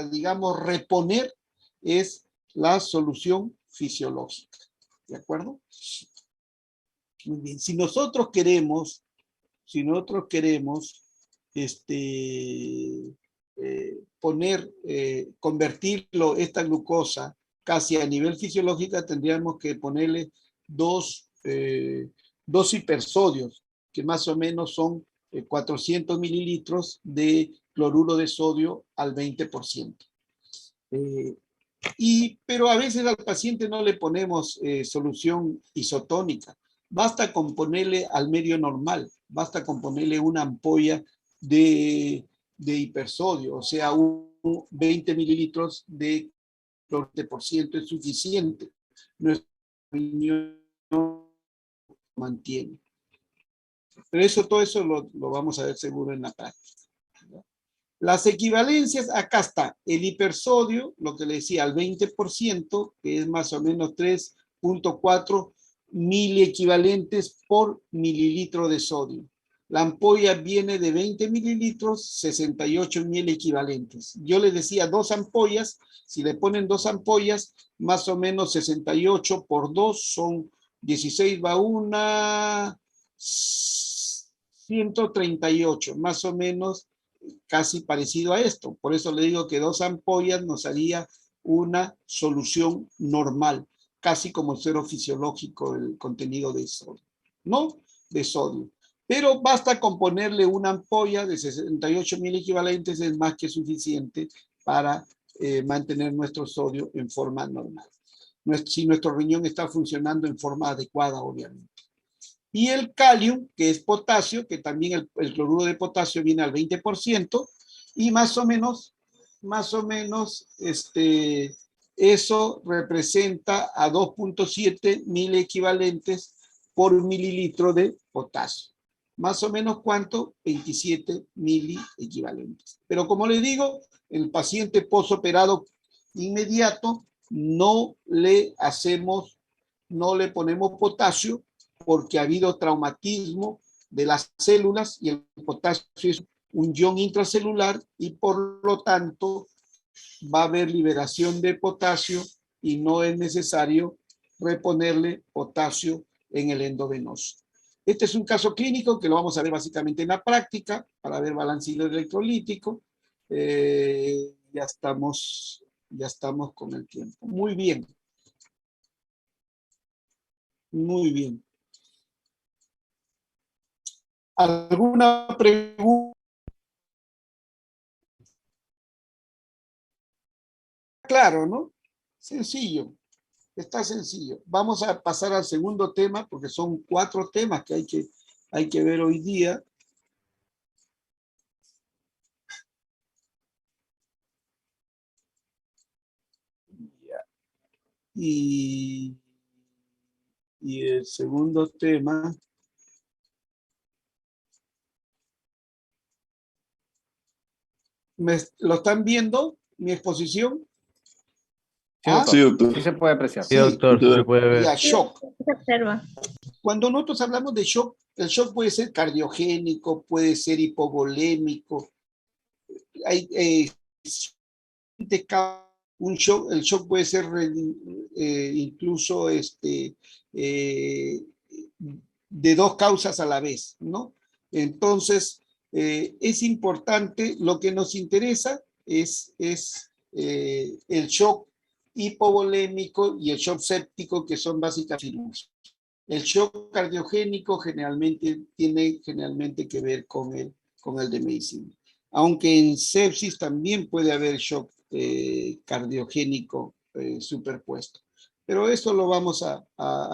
A: digamos, reponer? Es la solución fisiológica. ¿De acuerdo? Muy bien. Si nosotros queremos convertirlo, esta glucosa, casi a nivel fisiológico, tendríamos que ponerle dos hipersodios, que más o menos son 400 mililitros de cloruro de sodio al 20%. Pero a veces al paciente no le ponemos solución isotónica. Basta con ponerle al medio normal, basta con ponerle una ampolla de hipersodio, o sea, 20 mililitros de cloruro de por ciento es suficiente. Nuestra opinión mantiene. Pero todo eso lo vamos a ver seguro en la práctica. Las equivalencias, acá está, el hipersodio, lo que le decía, al 20%, que es más o menos 3.4 miliequivalentes por mililitro de sodio. La ampolla viene de 20 mililitros, 68 miliequivalentes. Yo les decía 2 ampollas, si le ponen 2 ampollas, más o menos 68 por 2 son 16, va una 138, más o menos casi parecido a esto. Por eso le digo que 2 ampollas nos haría una solución normal, casi como el suero fisiológico, el contenido de sodio, ¿no? De sodio. Pero basta con ponerle una ampolla de 68 miliequivalentes, es más que suficiente para mantener nuestro sodio en forma normal. Si nuestro riñón está funcionando en forma adecuada, obviamente. Y el calium, que es potasio, que también el cloruro de potasio viene al 20%, y más o menos, eso representa a 2.7 miliequivalentes por mililitro de potasio. Más o menos, ¿cuánto? 27 miliequivalentes. Pero como les digo, el paciente postoperado inmediato no le ponemos potasio, porque ha habido traumatismo de las células y el potasio es un ion intracelular y por lo tanto va a haber liberación de potasio y no es necesario reponerle potasio en el endovenoso. Este es un caso clínico que lo vamos a ver básicamente en la práctica para ver balance electrolítico. Ya estamos con el tiempo. Muy bien. Muy bien. ¿Alguna pregunta? Claro, ¿no? Sencillo. Está sencillo. Vamos a pasar al segundo tema, porque son 4 temas que hay que ver hoy día. Y el segundo tema... ¿Lo están viendo? ¿Mi exposición?
D: Sí, doctor. Sí se puede apreciar.
E: Sí, doctor, se puede ver.
A: Ya, shock.
B: Se observa.
A: Cuando nosotros hablamos de shock, el shock puede ser cardiogénico, puede ser hipovolémico. Un shock, el shock puede ser incluso de 2 causas a la vez, ¿no? Entonces, es importante, lo que nos interesa es el shock hipovolémico y el shock séptico, que son básicamente. El shock cardiogénico tiene que ver con el de medicina. Aunque en sepsis también puede haber shock cardiogénico superpuesto. pero eso lo vamos a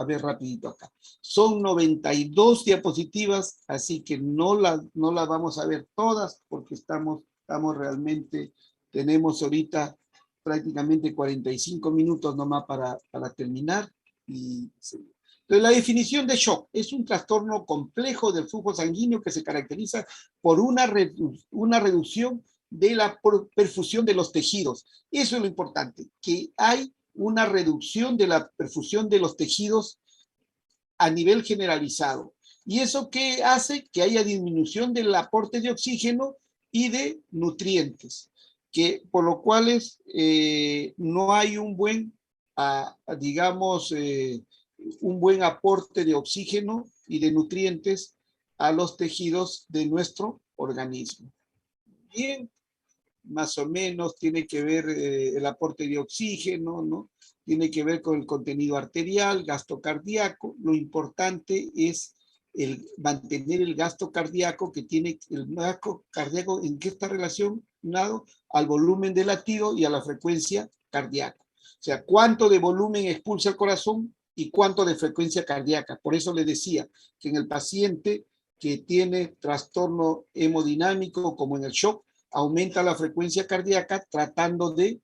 A: ver rapidito acá. Son 92 diapositivas, así que no las vamos a ver todas porque estamos realmente, tenemos ahorita prácticamente 45 minutos nomás para terminar. Entonces, la definición de shock es un trastorno complejo del flujo sanguíneo que se caracteriza por una reducción de la perfusión de los tejidos. Eso es lo importante, que hay una reducción de la perfusión de los tejidos a nivel generalizado. ¿Y eso qué hace? Que haya disminución del aporte de oxígeno y de nutrientes, que por lo cual no hay un buen, digamos, un buen aporte de oxígeno y de nutrientes a los tejidos de nuestro organismo. Bien, más o menos tiene que ver el aporte de oxígeno, ¿no? Tiene que ver con el contenido arterial, gasto cardíaco. Lo importante es mantener el gasto cardíaco, que tiene el gasto cardíaco, ¿en qué está relacionado? Al volumen de latido y a la frecuencia cardíaca. O sea, cuánto de volumen expulsa el corazón y cuánto de frecuencia cardíaca. Por eso le decía que en el paciente que tiene trastorno hemodinámico, como en el shock, aumenta la frecuencia cardíaca tratando de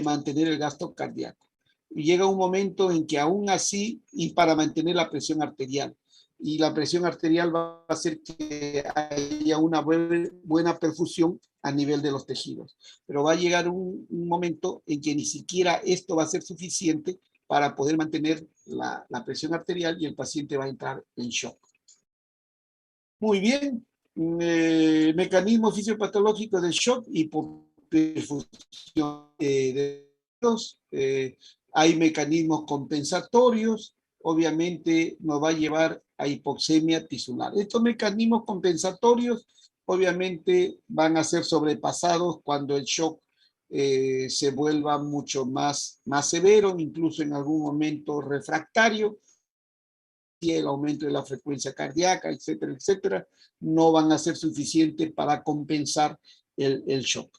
A: mantener el gasto cardíaco. Y llega un momento en que aún así, y para mantener la presión arterial, y la presión arterial va a hacer que haya una buena perfusión a nivel de los tejidos. Pero va a llegar un momento en que ni siquiera esto va a ser suficiente para poder mantener la presión arterial y el paciente va a entrar en shock. Muy bien. Mecanismo fisiopatológico del shock y perfusión de los, hay mecanismos compensatorios, obviamente nos va a llevar a hipoxemia tisular. Estos mecanismos compensatorios obviamente van a ser sobrepasados cuando el shock se vuelva mucho más severo, incluso en algún momento refractario, y el aumento de la frecuencia cardíaca, etcétera, etcétera, no van a ser suficientes para compensar el shock.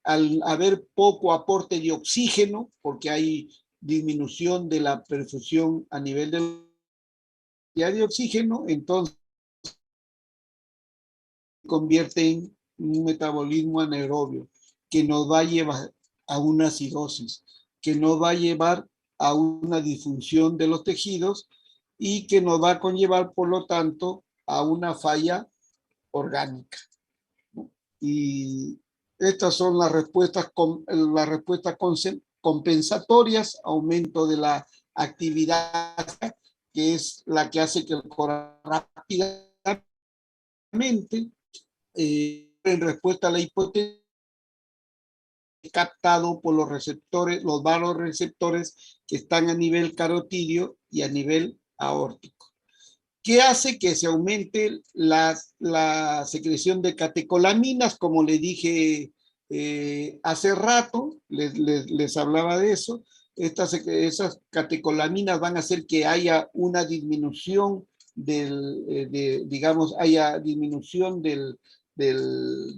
A: Al haber poco aporte de oxígeno, porque hay disminución de la perfusión a nivel de oxígeno, entonces se convierte en un metabolismo anaerobio que nos va a llevar a una acidosis, que nos va a llevar a una disfunción de los tejidos y que nos va a conllevar, por lo tanto, a una falla orgánica. Y estas son las respuestas compensatorias: aumento de la actividad, que es la que hace que el corazón rápidamente, en respuesta a la hipotensión, captado por los receptores, los vasoreceptores que están a nivel carotidio y a nivel aórtico. ¿Qué hace? Que se aumente la secreción de catecolaminas, como le dije hace rato, les hablaba de eso. Esas catecolaminas van a hacer que haya una disminución haya disminución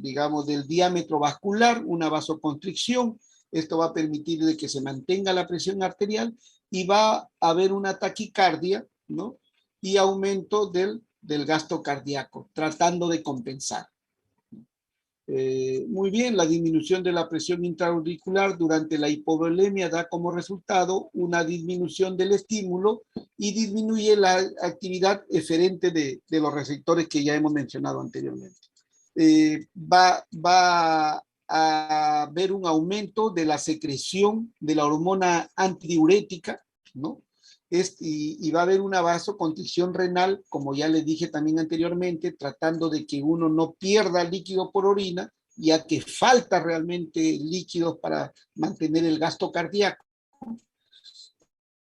A: digamos, del diámetro vascular, una vasoconstricción. Esto va a permitir de que se mantenga la presión arterial y va a haber una taquicardia, ¿no? Y aumento del gasto cardíaco, tratando de compensar. Muy bien, la disminución de la presión intraauricular durante la hipovolemia da como resultado una disminución del estímulo y disminuye la actividad eferente de los receptores que ya hemos mencionado anteriormente. Va a haber un aumento de la secreción de la hormona antidiurética, ¿no? Y va a haber una vasoconstricción renal, como ya les dije también anteriormente, tratando de que uno no pierda líquido por orina, ya que falta realmente líquidos para mantener el gasto cardíaco.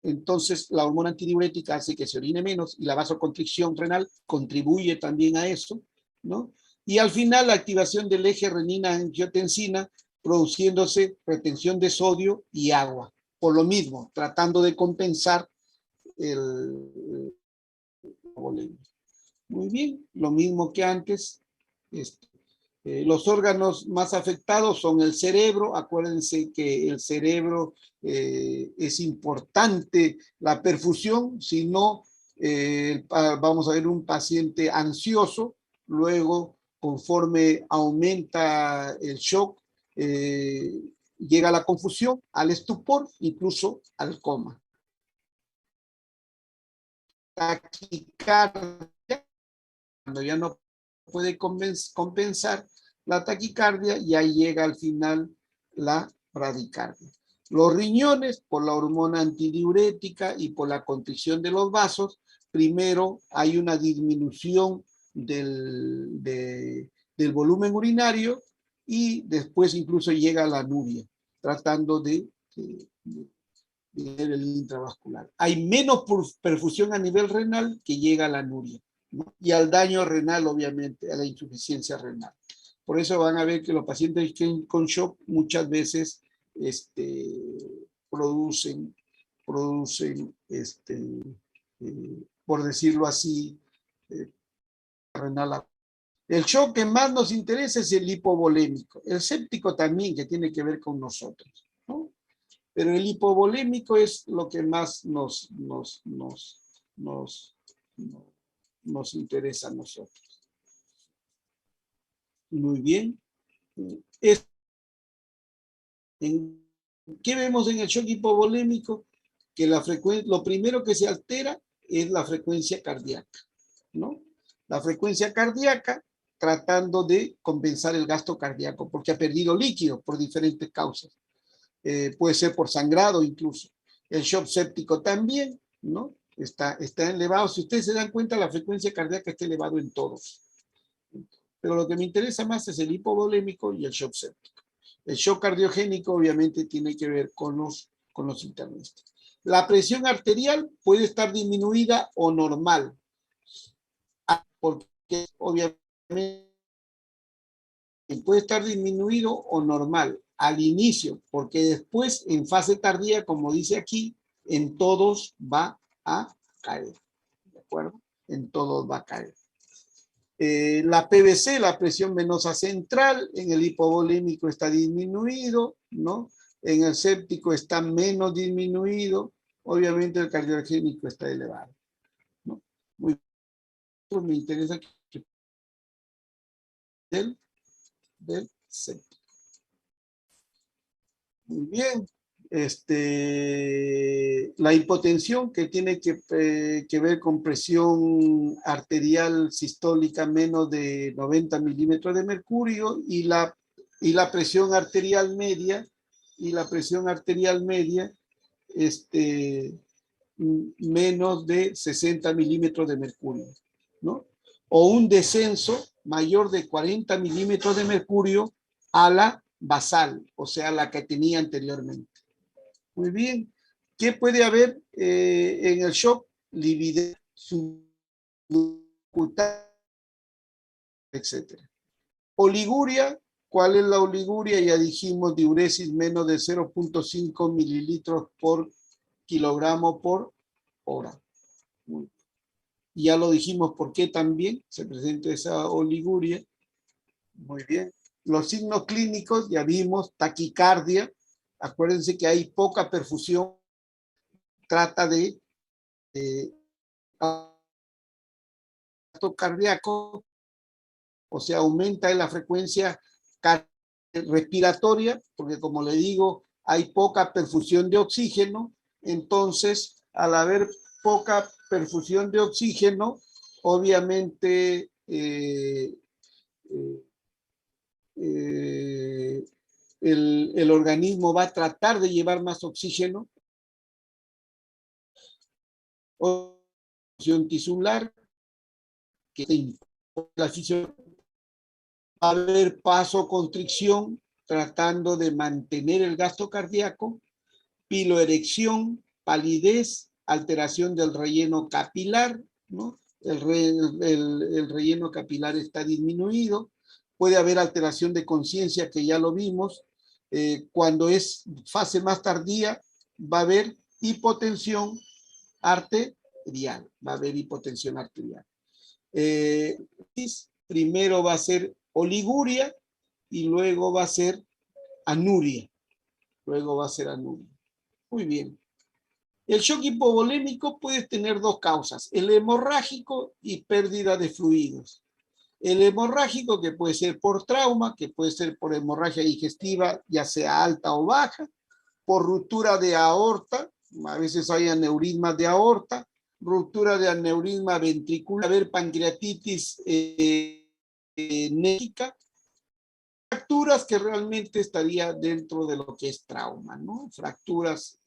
A: Entonces, la hormona antidiurética hace que se orine menos y la vasoconstricción renal contribuye también a eso, ¿no? Y al final, la activación del eje renina-angiotensina, produciéndose retención de sodio y agua. Por lo mismo, tratando de compensar el boletín. Muy bien, lo mismo que antes. Los órganos más afectados son el cerebro. Acuérdense que el cerebro es importante la perfusión, si no vamos a ver un paciente ansioso, luego conforme aumenta el shock, llega a la confusión, al estupor, incluso al coma. Taquicardia, cuando ya no puede compensar la taquicardia, ya llega al final la bradicardia. Los riñones, por la hormona antidiurética y por la constricción de los vasos, primero hay una disminución del volumen urinario y después incluso llega a la anuria, tratando de el intravascular. Hay menos perfusión a nivel renal que llega a la anuria, ¿no? Y al daño renal, obviamente, a la insuficiencia renal. Por eso van a ver que los pacientes con shock muchas veces producen por decirlo así, renal. El shock que más nos interesa es el hipovolémico. El séptico también, que tiene que ver con nosotros, ¿no? Pero el hipovolémico es lo que más nos interesa a nosotros. Muy bien. ¿Qué vemos en el shock hipovolémico? Que lo primero que se altera es la frecuencia cardíaca, ¿no? La frecuencia cardíaca tratando de compensar el gasto cardíaco, porque ha perdido líquido por diferentes causas. Puede ser por sangrado incluso. El shock séptico también, ¿no? Está elevado. Si ustedes se dan cuenta, la frecuencia cardíaca está elevado en todos. Pero lo que me interesa más es el hipovolémico y el shock séptico. El shock cardiogénico obviamente tiene que ver con los internistas. La presión arterial puede estar disminuida o normal, porque obviamente puede estar disminuido o normal al inicio, porque después en fase tardía, como dice aquí, en todos va a caer, ¿de acuerdo? En todos va a caer. La PVC, la presión venosa central, en el hipovolémico está disminuido, ¿no? En el séptico está menos disminuido, obviamente el cardiogénico está elevado, ¿no? Muy bien, me interesa del séptico. Muy bien. La hipotensión, que tiene que ver con presión arterial sistólica menos de 90 milímetros de mercurio, y la presión arterial media, menos de 60 milímetros de mercurio, ¿no? O un descenso mayor de 40 milímetros de mercurio a la basal, o sea, la que tenía anteriormente. Muy bien. ¿Qué puede haber en el shock? Lividez, subcutáneas, etc. Oliguria. ¿Cuál es la oliguria? Ya dijimos, diuresis menos de 0.5 mililitros por kilogramo por hora. Ya lo dijimos por qué también se presenta esa oliguria. Muy bien. Los signos clínicos, ya vimos, taquicardia. Acuérdense que hay poca perfusión. Trata de gasto cardíaco, o sea, aumenta la frecuencia respiratoria, porque como le digo, hay poca perfusión de oxígeno. Entonces, al haber poca perfusión de oxígeno, obviamente el organismo va a tratar de llevar más oxígeno. Oxidación tisular, que la fisión, va a haber vasoconstricción, tratando de mantener el gasto cardíaco, piloerección, palidez, alteración del relleno capilar, ¿no? El relleno capilar está disminuido. Puede haber alteración de conciencia, que ya lo vimos. Cuando es fase más tardía, va a haber hipotensión arterial. Va a haber hipotensión arterial. Primero va a ser oliguria y luego va a ser anuria. Luego va a ser anuria. Muy bien. El shock hipovolémico puede tener dos causas, el hemorrágico y pérdida de fluidos. El hemorrágico, que puede ser por trauma, que puede ser por hemorragia digestiva, ya sea alta o baja, por ruptura de aorta, a veces hay aneurismas de aorta, ruptura de aneurisma ventricular, haber pancreatitis nética, fracturas que realmente estaría dentro de lo que es trauma, ¿no? Fracturas,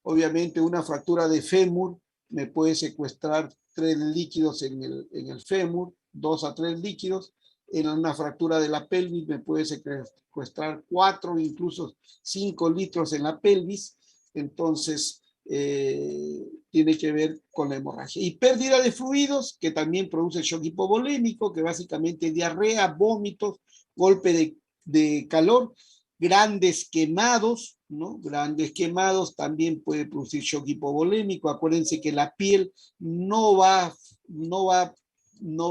A: obviamente una fractura de fémur me puede secuestrar 3 líquidos en el fémur, 2 a 3 líquidos. En una fractura de la pelvis me puede secuestrar 4, incluso 5 litros en la pelvis. Entonces, tiene que ver con la hemorragia. Y pérdida de fluidos, que también produce shock hipovolémico, que básicamente es diarrea, vómitos, golpe de calor, grandes quemados, ¿no? Grandes quemados también puede producir shock hipovolémico. Acuérdense que la piel no va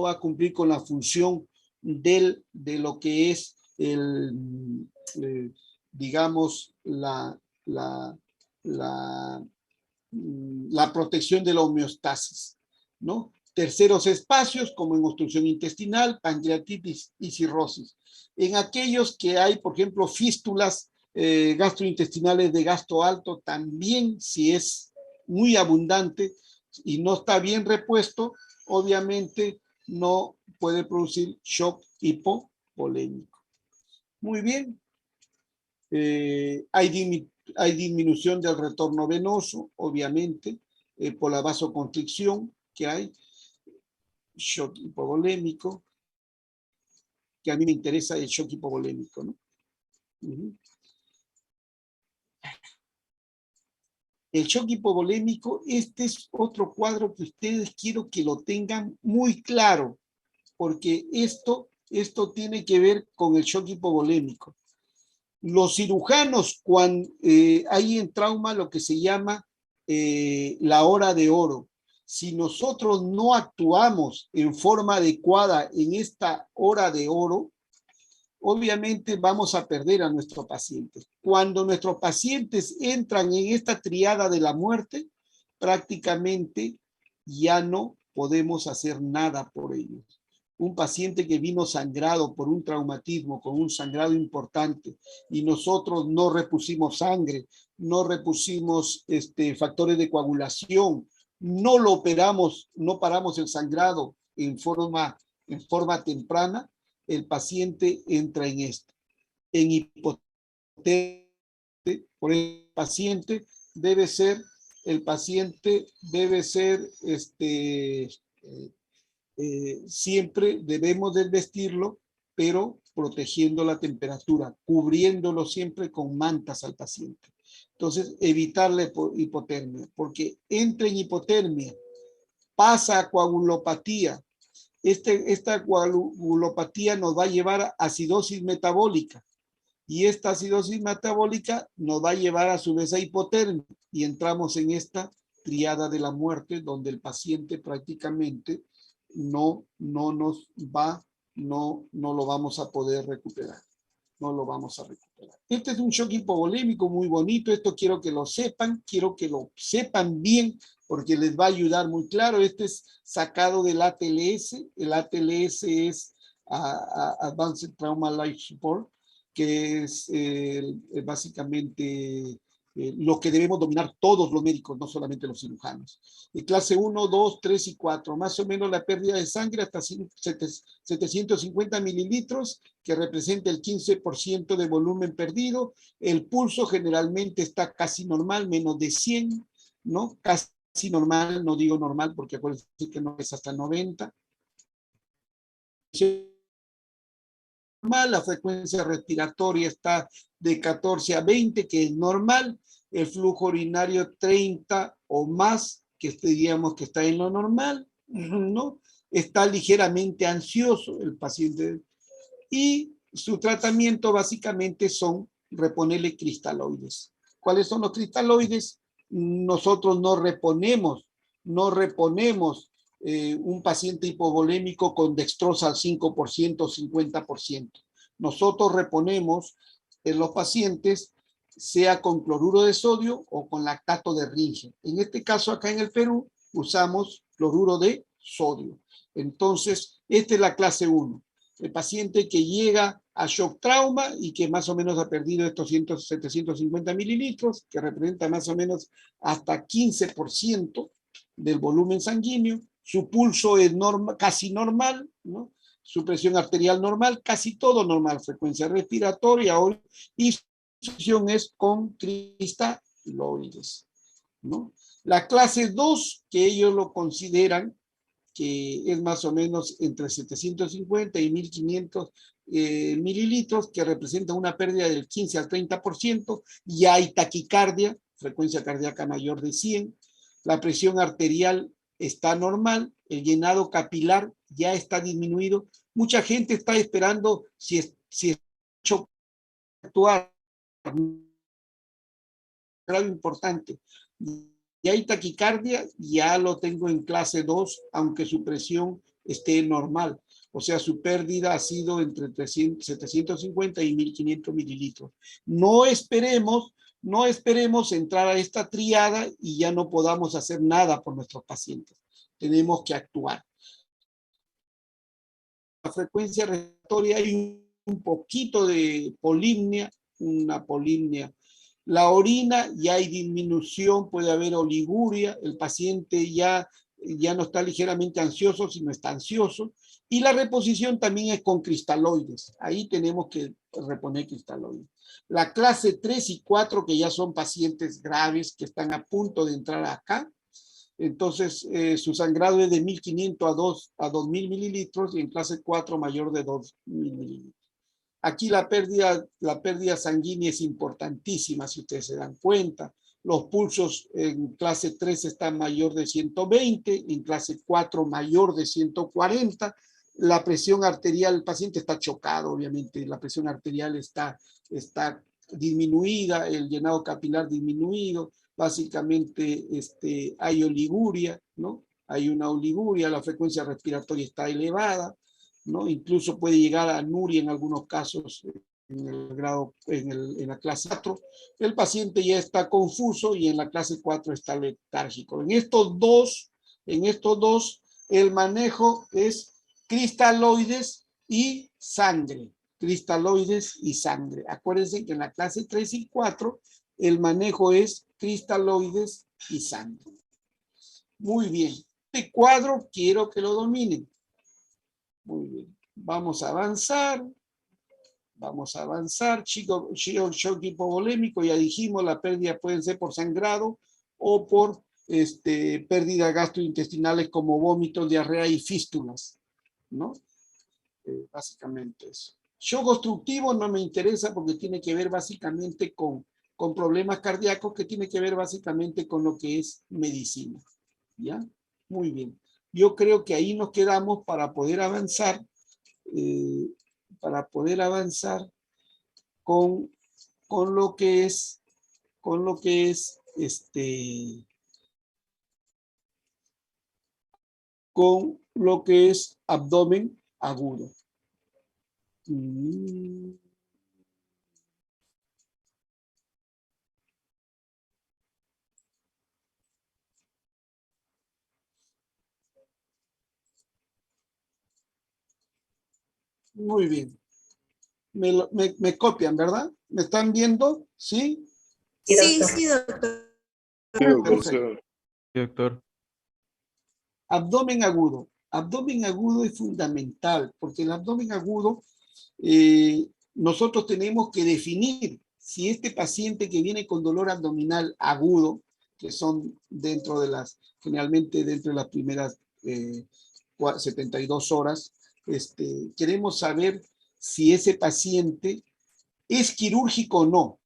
A: a cumplir con la función de lo que es digamos, la protección de la homeostasis, ¿no? Terceros espacios, como en obstrucción intestinal, pancreatitis y cirrosis. En aquellos que hay, por ejemplo, fístulas gastrointestinales de gasto alto, también si es muy abundante y no está bien repuesto, obviamente no puede producir shock hipovolémico. Muy bien. Hay disminución del retorno venoso, obviamente, por la vasoconstricción que hay. Shock hipovolémico, que a mí me interesa el shock hipovolémico, ¿no? El shock hipovolémico, este es otro cuadro que ustedes quiero que lo tengan muy claro, porque esto tiene que ver con el shock hipovolémico. Los cirujanos, cuando hay en trauma lo que se llama la hora de oro. Si nosotros no actuamos en forma adecuada en esta hora de oro, obviamente vamos a perder a nuestros pacientes. Cuando nuestros pacientes entran en esta triada de la muerte, prácticamente ya no podemos hacer nada por ellos. Un paciente que vino sangrado por un traumatismo, con un sangrado importante, y nosotros no repusimos sangre, no repusimos factores de coagulación, no lo operamos, no paramos el sangrado en forma temprana, el paciente entra en esto. En hipotermia, por el paciente debe ser siempre debemos de vestirlo, pero protegiendo la temperatura, cubriéndolo siempre con mantas al paciente. Entonces, evitar la hipotermia, porque entra en hipotermia, pasa a coagulopatía. Esta coagulopatía nos va a llevar a acidosis metabólica, y esta acidosis metabólica nos va a llevar a su vez a hipotermia, y entramos en esta triada de la muerte, donde el paciente prácticamente no lo vamos a poder recuperar. No lo vamos a recuperar. Este es un shock hipovolémico muy bonito. Esto quiero que lo sepan bien, porque les va a ayudar muy claro. Este es sacado del ATLS. El ATLS es Advanced Trauma Life Support, que es básicamente lo que debemos dominar todos los médicos, no solamente los cirujanos. Clase 1, 2, 3 y 4, más o menos la pérdida de sangre hasta 750 mililitros, que representa el 15% de volumen perdido. El pulso generalmente está casi normal, menos de 100, ¿no? Casi normal, no digo normal porque acuérdense que no es hasta 90. La frecuencia respiratoria está de 14 a 20, que es normal. El flujo urinario 30 o más, que diríamos que está en lo normal, ¿no? Está ligeramente ansioso el paciente. Y su tratamiento básicamente son reponerle cristaloides. ¿Cuáles son los cristaloides? Nosotros no reponemos un paciente hipovolémico con dextrosa al 5%, 50%. Nosotros reponemos en los pacientes, sea con cloruro de sodio o con lactato de Ringer. En este caso, acá en el Perú, usamos cloruro de sodio. Entonces, esta es la clase 1. El paciente que llega a shock trauma y que más o menos ha perdido estos 750 mililitros, que representa más o menos hasta 15% del volumen sanguíneo. Su pulso es casi normal, ¿no? Su presión arterial normal, casi todo normal, frecuencia respiratoria y su función es con cristaloides, ¿no? La clase 2, que ellos lo consideran que es más o menos entre 750 y 1500 mililitros, que representa una pérdida del 15 al 30%, y hay taquicardia, frecuencia cardíaca mayor de 100, la presión arterial está normal, el llenado capilar ya está disminuido. Mucha gente está esperando si es hecho actuar, algo importante. Y hay taquicardia, ya lo tengo en clase 2, aunque su presión esté normal. O sea, su pérdida ha sido entre 750 y 1500 mililitros. No esperemos entrar a esta triada y ya no podamos hacer nada por nuestros pacientes. Tenemos que actuar. La frecuencia respiratoria hay un poquito de polimnia, una polimnia. La orina ya hay disminución, puede haber oliguria, el paciente ya no está ligeramente ansioso, sino está ansioso. Y la reposición también es con cristaloides. Ahí tenemos que reponer cristaloides. La clase 3 y 4, que ya son pacientes graves, que están a punto de entrar acá. Entonces, su sangrado es de 1500 a 2000 mililitros y en clase 4 mayor de 2000 mililitros. Aquí la pérdida sanguínea es importantísima, si ustedes se dan cuenta. Los pulsos en clase 3 están mayor de 120, en clase 4 mayor de 140. La presión arterial, el paciente está chocado, obviamente, la presión arterial está disminuida, el llenado capilar disminuido, básicamente hay oliguria, ¿no? Hay una oliguria, la frecuencia respiratoria está elevada, ¿no? Incluso puede llegar a anuria en algunos casos en la clase 4. El paciente ya está confuso y en la clase 4 está letárgico. En estos dos, el manejo es cristaloides y sangre. Cristaloides y sangre. Acuérdense que en la clase 3 y 4 el manejo es cristaloides y sangre. Muy bien. Este cuadro quiero que lo dominen. Muy bien. Vamos a avanzar. Shock hipovolémico, ya dijimos, la pérdida puede ser por sangrado o por pérdidas gastrointestinales como vómitos, diarrea y fístulas, ¿no? Básicamente eso. Shock obstructivo no me interesa porque tiene que ver básicamente con problemas cardíacos, que tiene que ver básicamente con lo que es medicina. ¿Ya? Muy bien. Yo creo que ahí nos quedamos para poder avanzar, con lo que es abdomen agudo. Muy bien. Me copian, ¿verdad? ¿Me están viendo? ¿Sí?
B: Sí, sí, doctor.
A: Perfecto.
D: Sí, doctor.
A: Abdomen agudo. Abdomen agudo es fundamental, porque el abdomen agudo, nosotros tenemos que definir si este paciente que viene con dolor abdominal agudo, que son generalmente dentro de las primeras 72 horas, queremos saber si ese paciente es quirúrgico o no.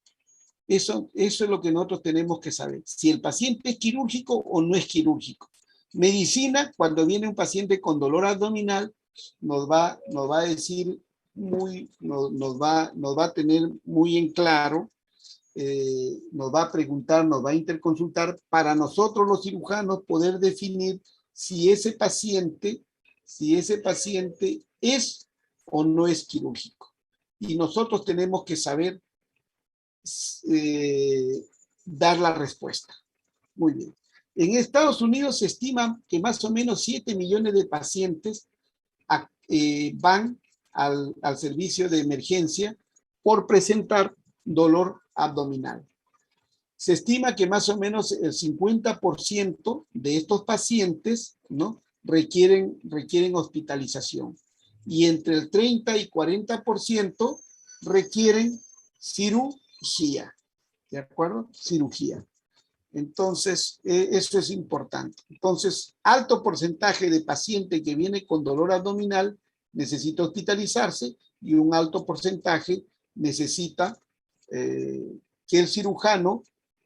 A: Eso es lo que nosotros tenemos que saber. Si el paciente es quirúrgico o no es quirúrgico. Medicina, cuando viene un paciente con dolor abdominal, nos va a decir nos va a tener muy en claro, nos va a preguntar, nos va a interconsultar para nosotros los cirujanos poder definir si ese paciente es o no es quirúrgico. Y nosotros tenemos que saber dar la respuesta. Muy bien. En Estados Unidos se estima que más o menos 7 millones de pacientes van al servicio de emergencia por presentar dolor abdominal. Se estima que más o menos el 50% de estos pacientes, ¿no?, requieren hospitalización. Y entre el 30 y 40% requieren cirugía. ¿De acuerdo? Cirugía. Entonces, eso es importante. Entonces, alto porcentaje de paciente que viene con dolor abdominal necesita hospitalizarse y un alto porcentaje necesita que el cirujano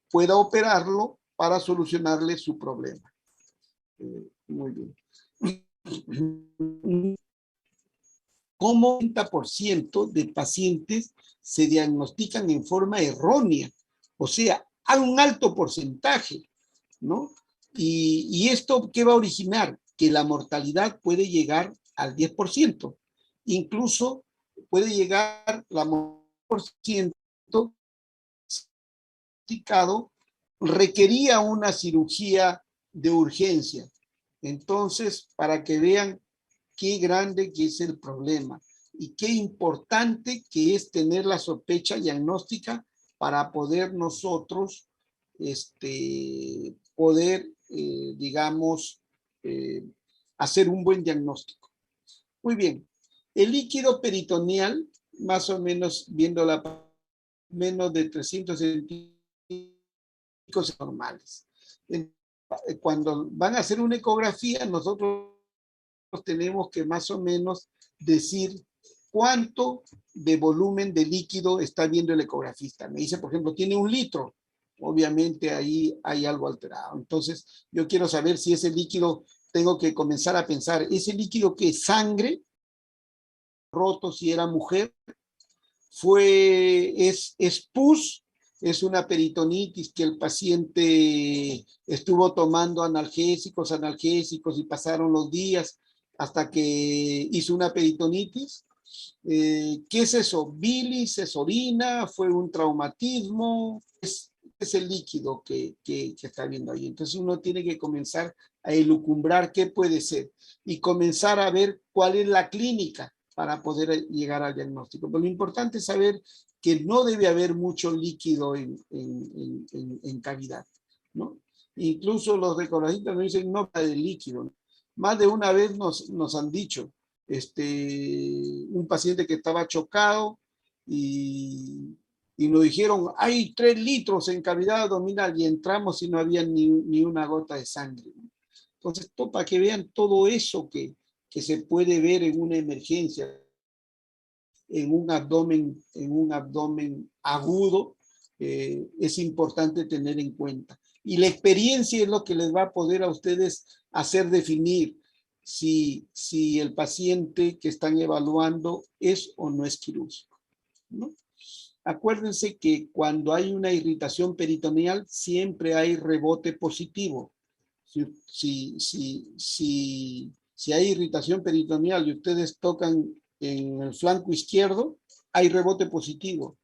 A: pueda operarlo para solucionarle su problema. Muy bien. Como el 90% de pacientes se diagnostican en forma errónea, o sea, hay un alto porcentaje, ¿no? Y esto, ¿qué va a originar? Que la mortalidad puede llegar al 10%, incluso puede llegar la mortalidad requería una cirugía de urgencia. Entonces, para que vean qué grande que es el problema y qué importante que es tener la sospecha diagnóstica para poder nosotros digamos, hacer un buen diagnóstico. Muy bien. El líquido peritoneal, más o menos viendo menos de 300 centímetros normales. Cuando van a hacer una ecografía, nosotros tenemos que más o menos decir cuánto de volumen de líquido está viendo el ecografista. Me dice, por ejemplo, tiene 1 litro. Obviamente ahí hay algo alterado. Entonces, yo quiero saber si ese líquido, tengo que comenzar a pensar, ¿ese líquido qué es? ¿Sangre? ¿Roto si era mujer? ¿Es pus? ¿Es una peritonitis que el paciente estuvo tomando analgésicos y pasaron los días hasta que hizo una peritonitis? ¿Qué es eso? ¿Bilis? ¿Es orina? ¿Fue un traumatismo? Es el líquido que está viendo ahí. Entonces uno tiene que comenzar a elucumbrar qué puede ser y comenzar a ver cuál es la clínica para poder llegar al diagnóstico. Pero lo importante es saber que no debe haber mucho líquido en cavidad, ¿no? Incluso los ecologistas nos dicen no de líquido. Más de una vez nos han dicho, un paciente que estaba chocado y nos dijeron, hay 3 litros en cavidad abdominal y entramos y no había ni una gota de sangre. Entonces, para que vean todo eso que se puede ver en una emergencia, en un abdomen agudo, es importante tener en cuenta. Y la experiencia es lo que les va a poder a ustedes hacer definir si el paciente que están evaluando es o no es quirúrgico, ¿no? Acuérdense que cuando hay una irritación peritoneal, siempre hay rebote positivo. Si hay irritación peritoneal y ustedes tocan en el flanco izquierdo, hay rebote positivo.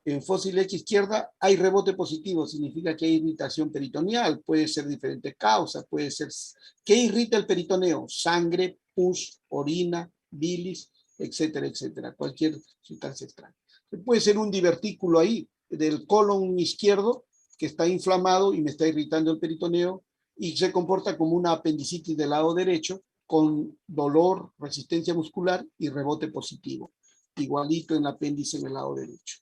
A: En fosa ilíaca izquierda hay rebote positivo, significa que hay irritación peritoneal, puede ser diferentes causas, puede ser... ¿Qué irrita el peritoneo? Sangre, pus, orina, bilis, etcétera, etcétera, cualquier sustancia extraña. Puede ser un divertículo ahí, del colon izquierdo, que está inflamado y me está irritando el peritoneo, y se comporta como una apendicitis del lado derecho, con dolor, resistencia muscular y rebote positivo. Igualito en el apéndice en el lado derecho.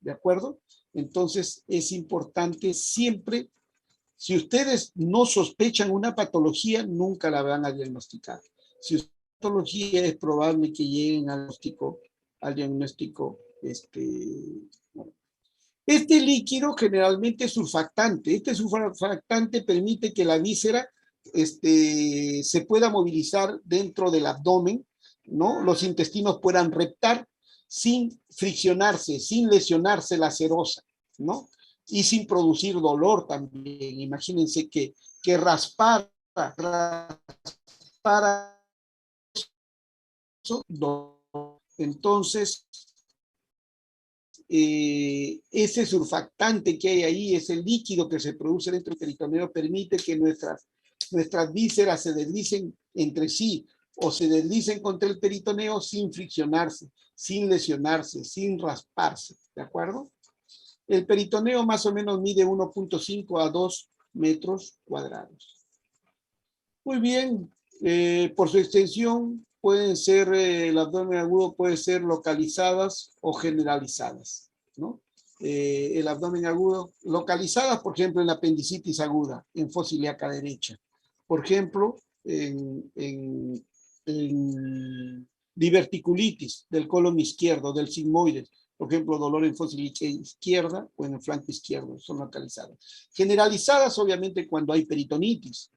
A: ¿De acuerdo? Entonces es importante siempre, si ustedes no sospechan una patología, nunca la van a diagnosticar. Si es patología, es probable que lleguen al diagnóstico. Este líquido generalmente es surfactante. Este surfactante permite que la víscera se pueda movilizar dentro del abdomen, ¿no? Los intestinos puedan reptar sin friccionarse, sin lesionarse la serosa, ¿no? Y sin producir dolor también. Imagínense que raspar para eso. Entonces, ese surfactante que hay ahí, ese líquido que se produce dentro del peritoneo, permite que nuestras vísceras se deslicen entre sí o se deslicen contra el peritoneo sin friccionarse, sin lesionarse, sin rasparse, ¿de acuerdo? El peritoneo más o menos mide 1.5 a 2 metros cuadrados. Muy bien, por su extensión pueden ser, el abdomen agudo puede ser localizadas o generalizadas, ¿no? El abdomen agudo, localizadas, por ejemplo, en la apendicitis aguda, en fosa ilíaca derecha. Por ejemplo, en diverticulitis del colon izquierdo, del sigmoides. Por ejemplo, dolor en fosa ilíaca izquierda o en el flanco izquierdo, son localizadas. Generalizadas, obviamente, cuando hay peritonitis,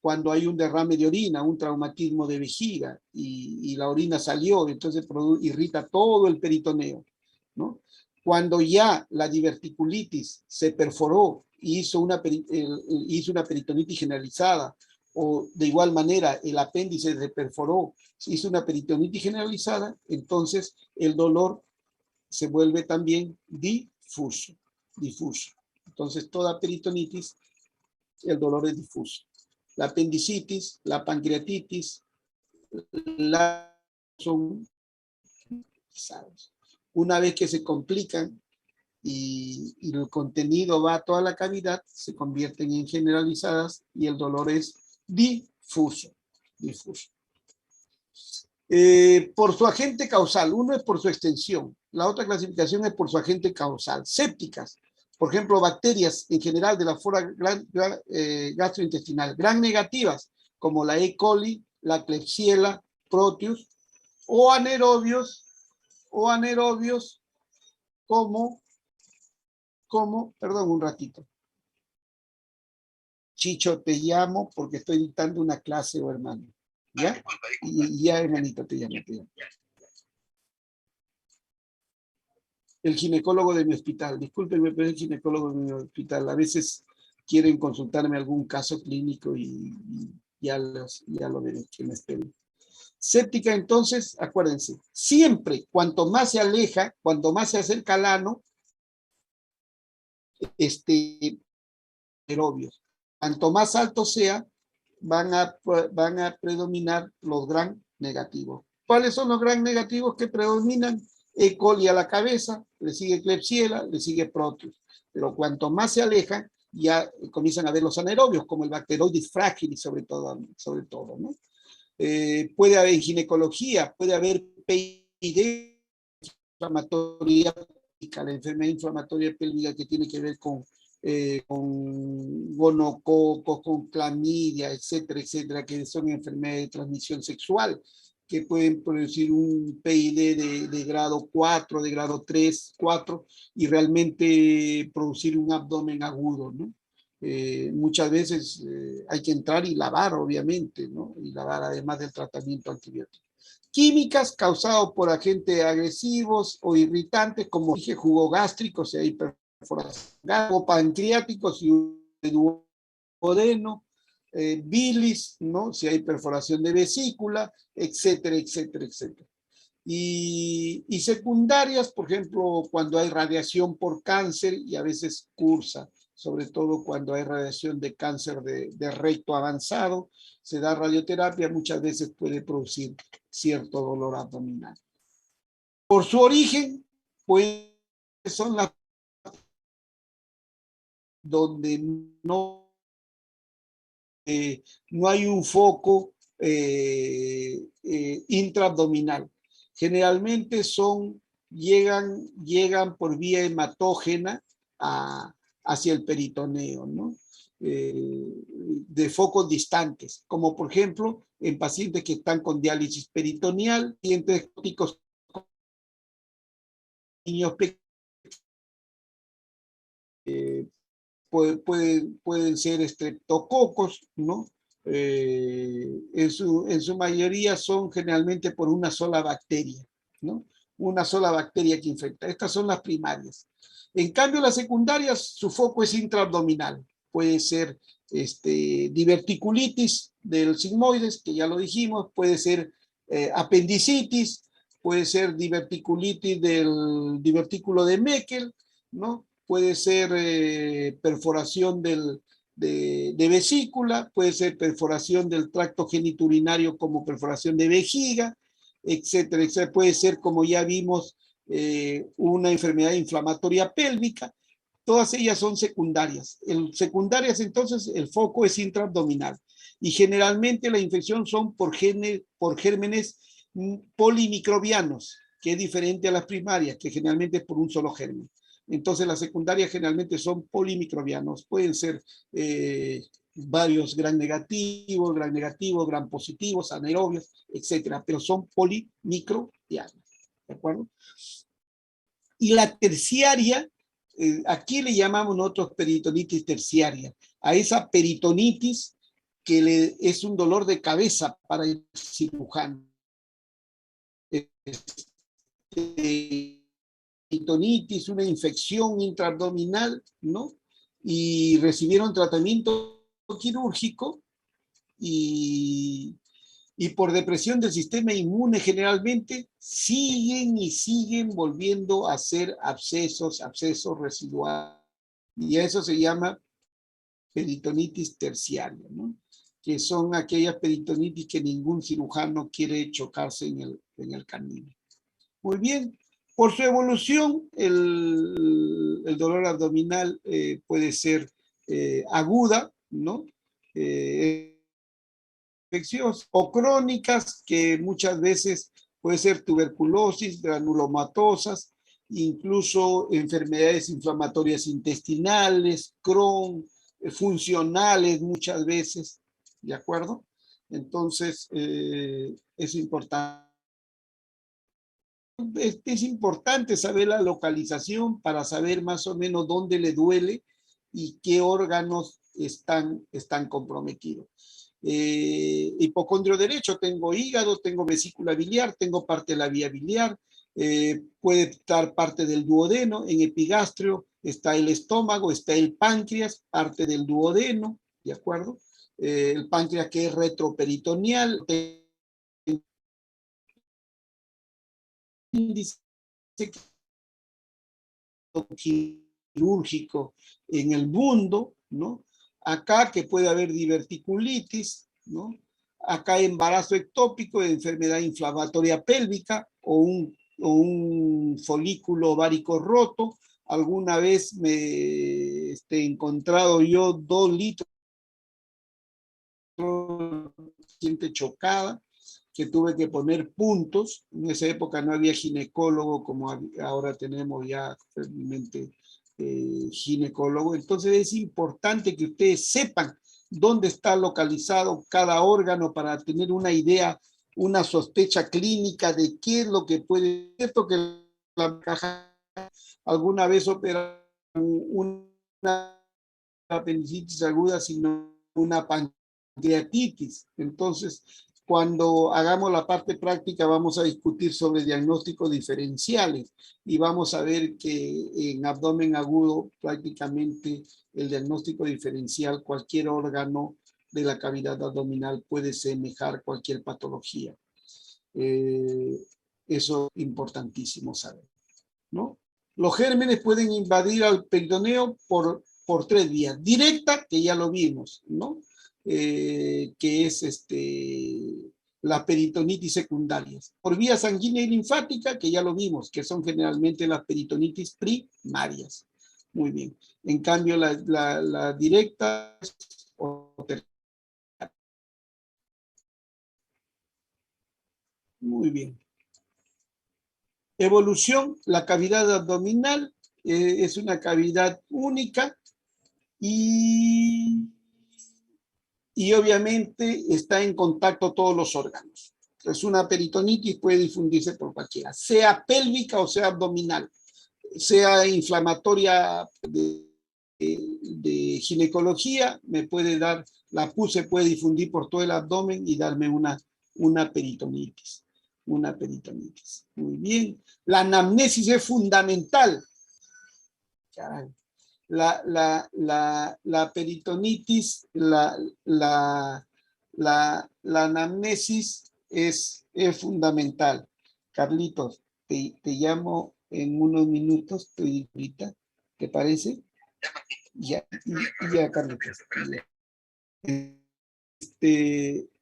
A: cuando hay un derrame de orina, un traumatismo de vejiga y la orina salió, entonces irrita todo el peritoneo, ¿no? Cuando ya la diverticulitis se perforó y hizo una peritonitis generalizada, o de igual manera el apéndice se perforó, hizo una peritonitis generalizada, entonces el dolor se vuelve también difuso. Entonces toda peritonitis, el dolor es difuso. La apendicitis, la pancreatitis, son pesados. Una vez que se complican y el contenido va a toda la cavidad, se convierten en generalizadas y el dolor es difuso. Por su agente causal, uno es por su extensión, la otra clasificación es por su agente causal. Sépticas, por ejemplo, bacterias en general de la flora gastrointestinal, gram negativas, como la E. coli, la Klebsiella, Proteus, o anaerobios como, perdón un ratito. Chicho, te llamo porque estoy dictando una clase, oh, hermano. ¿Ya? Y ya, hermanito, te llamo. El ginecólogo de mi hospital. Discúlpenme, pero es el ginecólogo de mi hospital. A veces quieren consultarme algún caso clínico y ya lo veré, que me esperen. Séptica, entonces, acuérdense, siempre, cuanto más se aleja, cuanto más se acerca al ano, aerobios. Cuanto más alto sea, van a predominar los gram negativos. ¿Cuáles son los gram negativos que predominan? E. coli a la cabeza, le sigue Klebsiella, le sigue Proteus. Pero cuanto más se alejan, ya comienzan a ver los anaerobios, como el Bacteroides fragilis, sobre todo, ¿no? Puede haber en ginecología, puede haber PID inflamatoria, la enfermedad inflamatoria pélvica que tiene que ver con gonococos, con clamidia, etcétera, que son enfermedades de transmisión sexual, que pueden producir un PID de grado 4, de grado 3, 4, y realmente producir un abdomen agudo, ¿no? Muchas veces hay que entrar y lavar, obviamente, ¿no? Y lavar además del tratamiento antibiótico. Químicas causadas por agentes agresivos o irritantes, como dije, jugo gástrico, si hay perforación, o pancreáticos y duodeno, bilis, ¿no? Si hay perforación de vesícula, etcétera. Y secundarias, por ejemplo, cuando hay radiación por cáncer y a veces cursa, sobre todo cuando hay radiación de cáncer de recto avanzado, se da radioterapia, muchas veces puede producir cierto dolor abdominal. Por su origen, pues son las donde no hay un foco intraabdominal. Generalmente llegan por vía hematógena hacia el peritoneo, ¿no? De focos distantes, como por ejemplo en pacientes que están con diálisis peritoneal, pacientes crónicos, niños pequeños, pueden ser estreptococos, ¿no? En su mayoría son generalmente por una sola bacteria, ¿no? Una sola bacteria que infecta. Estas son las primarias. En cambio, las secundarias, su foco es intraabdominal. puede ser diverticulitis del sigmoides, que ya lo dijimos, puede ser apendicitis, puede ser diverticulitis del divertículo de Meckel, ¿no? Puede ser perforación de vesícula, puede ser perforación del tracto geniturinario como perforación de vejiga, etcétera, etcétera. Puede ser, como ya vimos, una enfermedad inflamatoria pélvica. Todas ellas son secundarias. Secundarias, entonces, el foco es intraabdominal. Y generalmente la infección son por gérmenes polimicrobianos, que es diferente a las primarias, que generalmente es por un solo germen. Entonces las secundarias generalmente son polimicrobianos. Pueden ser varios gram negativos, gram positivos, anaerobios, etcétera, pero son polimicrobianos. ¿De acuerdo? Y la terciaria, aquí le llamamos nosotros peritonitis terciaria, a esa peritonitis que es un dolor de cabeza para el cirujano. Peritonitis, una infección intraabdominal, ¿no? Y recibieron tratamiento quirúrgico y por depresión del sistema inmune generalmente siguen volviendo a hacer abscesos residuales. Y eso se llama peritonitis terciaria, ¿no? Que son aquellas peritonitis que ningún cirujano quiere chocarse en el camino. Muy bien. Por su evolución, el dolor abdominal puede ser aguda, ¿no? Infecciosas o crónicas, que muchas veces puede ser tuberculosis, granulomatosas, incluso enfermedades inflamatorias intestinales, Crohn, funcionales muchas veces, ¿de acuerdo? Entonces, es importante. Es importante saber la localización para saber más o menos dónde le duele y qué órganos están comprometidos. Hipocondrio derecho, tengo hígado, tengo vesícula biliar, tengo parte de la vía biliar, puede estar parte del duodeno, en epigastrio está el estómago, está el páncreas, parte del duodeno, ¿de acuerdo? El páncreas que es retroperitoneal, índice quirúrgico en el mundo, ¿no? Acá que puede haber diverticulitis, ¿no? Acá embarazo ectópico, enfermedad inflamatoria pélvica o un folículo ovárico roto. Alguna vez me he encontrado yo 2 litros de gente chocada, que tuve que poner puntos. En esa época no había ginecólogo como ahora tenemos ya felizmente ginecólogo. Entonces es importante que ustedes sepan dónde está localizado cada órgano para tener una idea, una sospecha clínica de qué es lo que puede ser. Cierto que la caja alguna vez opera una apendicitis aguda, sino una pancreatitis. Entonces, cuando hagamos la parte práctica vamos a discutir sobre diagnósticos diferenciales y vamos a ver que en abdomen agudo prácticamente el diagnóstico diferencial, cualquier órgano de la cavidad abdominal puede semejar cualquier patología. Eso es importantísimo saber, ¿no? Los gérmenes pueden invadir al peritoneo por 3 vías. Directa, que ya lo vimos, ¿no? Que es la peritonitis secundarias. Por vía sanguínea y linfática, que ya lo vimos, que son generalmente las peritonitis primarias. Muy bien. En cambio, la directa o terciaria. Muy bien. Evolución, la cavidad abdominal es una cavidad única y obviamente está en contacto todos los órganos. Entonces una peritonitis puede difundirse por cualquiera, sea pélvica o sea abdominal, sea inflamatoria de ginecología, me puede dar, la pus se puede difundir por todo el abdomen y darme una peritonitis. Una peritonitis. Muy bien. La anamnesis es fundamental. Caray. La peritonitis, la anamnesis es fundamental. Carlitos, te llamo en unos minutos, estoy ahorita, ¿te parece? Ya, Carlitos.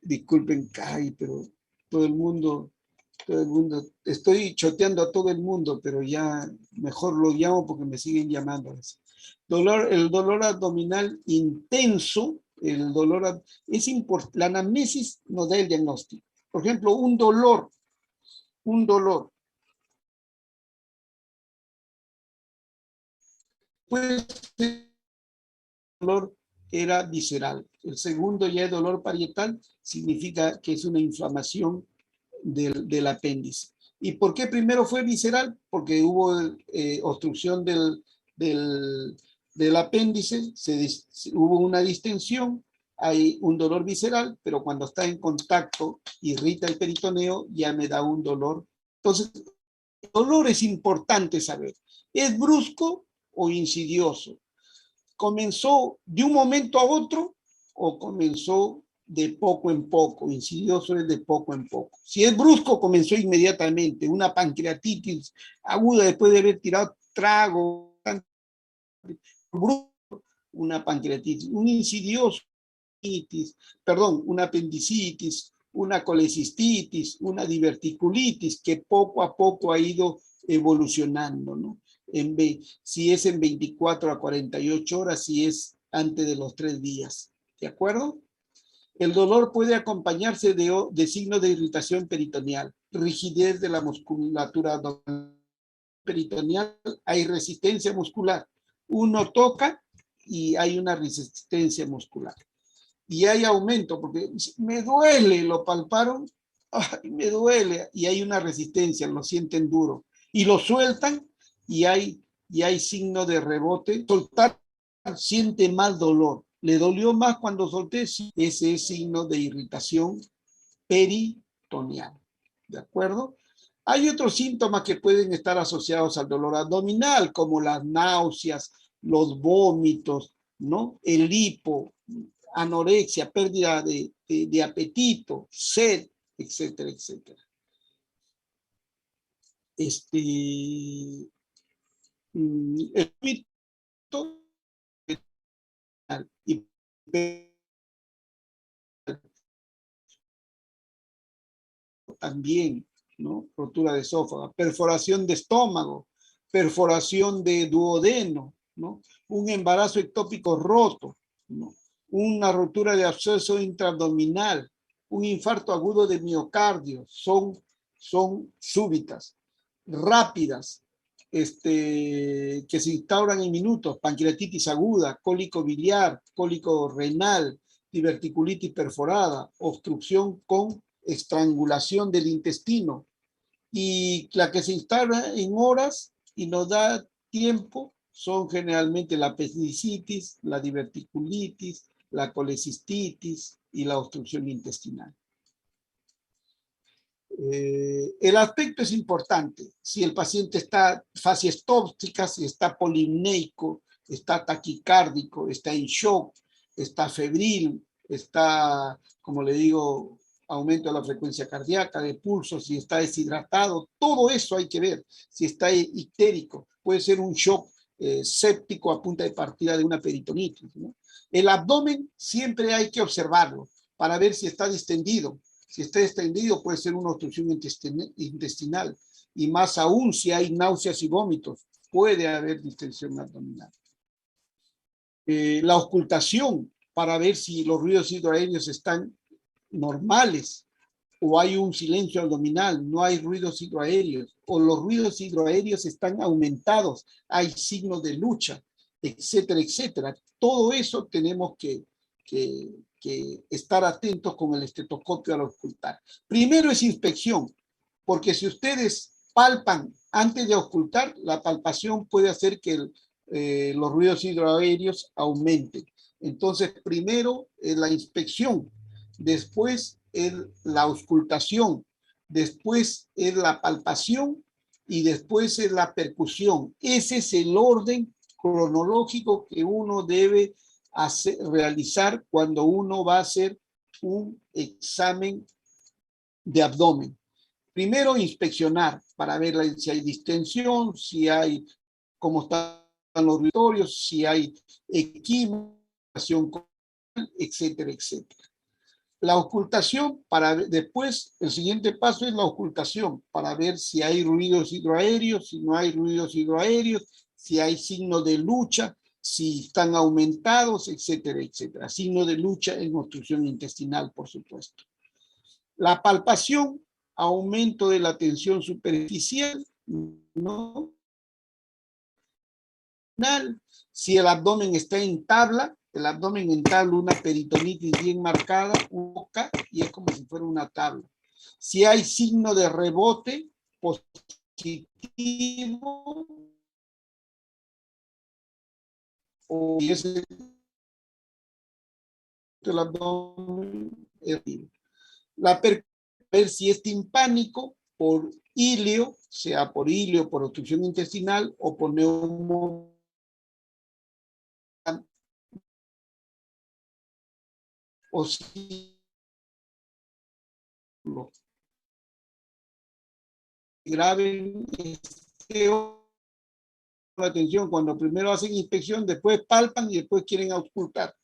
A: Disculpen, pero todo el mundo, estoy choteando a todo el mundo, pero ya mejor lo llamo porque me siguen llamando. El dolor abdominal intenso, es importante. La anamnesis nos da el diagnóstico. Por ejemplo, un dolor. Pues el dolor era visceral. El segundo ya es dolor parietal, significa que es una inflamación del apéndice. ¿Y por qué primero fue visceral? Porque hubo obstrucción del apéndice, hubo una distensión, hay un dolor visceral, pero cuando está en contacto, irrita el peritoneo, ya me da un dolor. Entonces, el dolor es importante saber. ¿Es brusco o insidioso? ¿Comenzó de un momento a otro o comenzó de poco en poco? Insidioso es de poco en poco. Si es brusco, comenzó inmediatamente. Una pancreatitis aguda después de haber tirado trago, una pancreatitis, un insidioso, una apendicitis, una colecistitis, una diverticulitis que poco a poco ha ido evolucionando, ¿no? Si es en 24 a 48 horas, si es antes de los 3 días. ¿De acuerdo? El dolor puede acompañarse de signos de irritación peritoneal, rigidez de la musculatura peritoneal, hay resistencia muscular. Uno toca y hay una resistencia muscular. Y hay aumento, porque me duele, lo palparon, ay, me duele, y hay una resistencia, lo sienten duro. Y lo sueltan y hay signo de rebote. Soltar siente más dolor. Le dolió más cuando solté, ese es signo de irritación peritoneal. ¿De acuerdo? Hay otros síntomas que pueden estar asociados al dolor abdominal, como las náuseas, los vómitos, ¿no? El hipo, anorexia, pérdida de apetito, sed, etcétera, etcétera. El vómito y también, ¿no? Rotura de esófago, perforación de estómago, perforación de duodeno, ¿no? Un embarazo ectópico roto, ¿no? Una rotura de absceso intraabdominal, un infarto agudo de miocardio, son súbitas, rápidas, que se instauran en minutos, pancreatitis aguda, cólico biliar, cólico renal, diverticulitis perforada, obstrucción con estrangulación del intestino, y la que se instala en horas y nos da tiempo son generalmente la apendicitis, la diverticulitis, la colecistitis y la obstrucción intestinal. El aspecto es importante. Si el paciente está fasies tóxicas, si está polimneico, está taquicárdico, está en shock, está febril, está, como le digo, aumento de la frecuencia cardíaca, de pulso, si está deshidratado, todo eso hay que ver. Si está ictérico, puede ser un shock séptico a punta de partida de una peritonitis, ¿no? El abdomen siempre hay que observarlo para ver si está distendido. Si está extendido puede ser una obstrucción intestinal, y más aún si hay náuseas y vómitos, puede haber distensión abdominal. La auscultación para ver si los ruidos hidroaéreos están normales o hay un silencio abdominal, no hay ruidos hidroaéreos, o los ruidos hidroaéreos están aumentados, hay signos de lucha, etcétera, etcétera. Todo eso tenemos que estar atentos con el estetoscopio al auscultar. Primero es inspección, porque si ustedes palpan antes de auscultar, la palpación puede hacer que los ruidos hidroaéreos aumenten. Entonces, primero es la inspección, después es la auscultación, después es la palpación y después es la percusión. Ese es el orden cronológico que uno debe realizar cuando uno va a hacer un examen de abdomen. Primero, inspeccionar para ver si hay distensión, si hay, cómo están los ruitorios, si hay equimoción, etcétera, etcétera. La ocultación, después, el siguiente paso es la ocultación, para ver si hay ruidos hidroaéreos, si no hay ruidos hidroaéreos, si hay signos de lucha, si están aumentados, etcétera, etcétera. Signo de lucha en obstrucción intestinal, por supuesto. La palpación, aumento de la tensión superficial, ¿no? Si el abdomen está en tabla, el abdomen en tabla, una peritonitis bien marcada, boca, y es como si fuera una tabla. Si hay signo de rebote positivo, o ese el abdomen erguido. Ver si es timpánico por ilio, sea por ilio, por obstrucción intestinal o por neumonía. O si grave atención, cuando primero hacen inspección, después palpan y después quieren auscultar.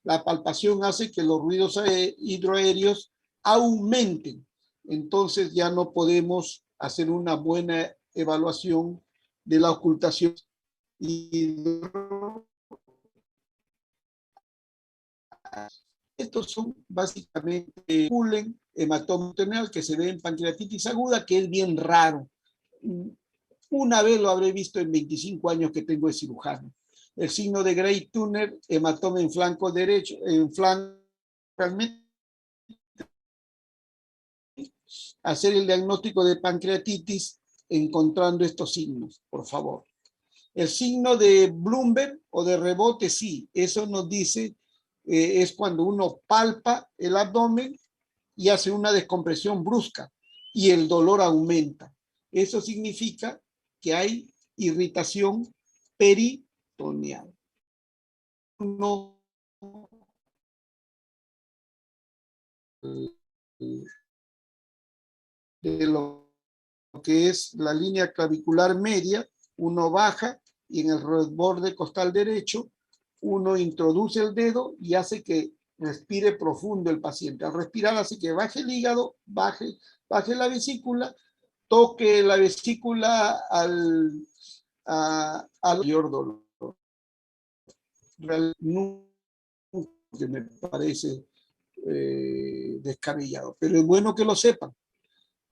A: La palpación hace que los ruidos hidroaéreos aumenten. Entonces ya no podemos hacer una buena evaluación de la ocultación. Estos son básicamente pulen, hematoma renal que se ve en pancreatitis aguda, que es bien raro. Una vez lo habré visto en 25 años que tengo de cirujano. El signo de Gray-Turner, hematoma en flanco derecho, en flanco, hacer el diagnóstico de pancreatitis encontrando estos signos, por favor. El signo de Bloomberg o de rebote, sí, eso nos dice, es cuando uno palpa el abdomen y hace una descompresión brusca y el dolor aumenta. Eso significa que hay irritación peritoneal. No, de lo que es la línea clavicular media, uno baja y en el borde costal derecho uno introduce el dedo y hace que respire profundo el paciente. Al respirar hace que baje el hígado, baje la vesícula, toque la vesícula al mayor dolor. Realmente me parece descabellado, pero es bueno que lo sepan.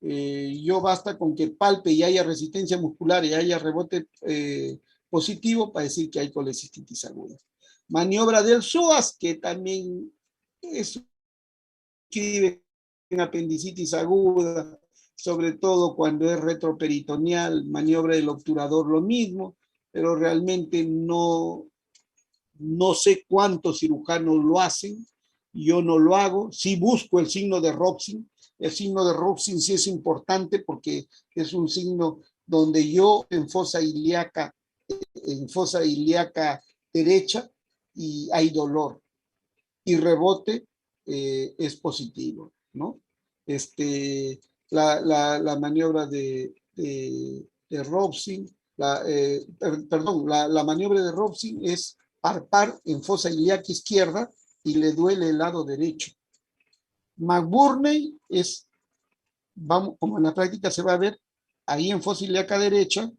A: Yo basta con que palpe y haya resistencia muscular y haya rebote positivo para decir que hay colecistitis aguda. Maniobra del psoas, que también es en apendicitis aguda, sobre todo cuando es retroperitoneal. Maniobra del obturador, lo mismo, pero realmente no sé cuántos cirujanos lo hacen. Yo no lo hago. Sí busco el signo de Robson. El signo de Robson sí es importante porque es un signo donde yo en fosa ilíaca derecha y hay dolor y rebote es positivo, ¿no? La maniobra de Robson, la maniobra de Robson es palpar en fosa ilíaca izquierda y le duele el lado derecho. McBurney es, vamos, como en la práctica se va a ver, ahí en fosa ilíaca derecha,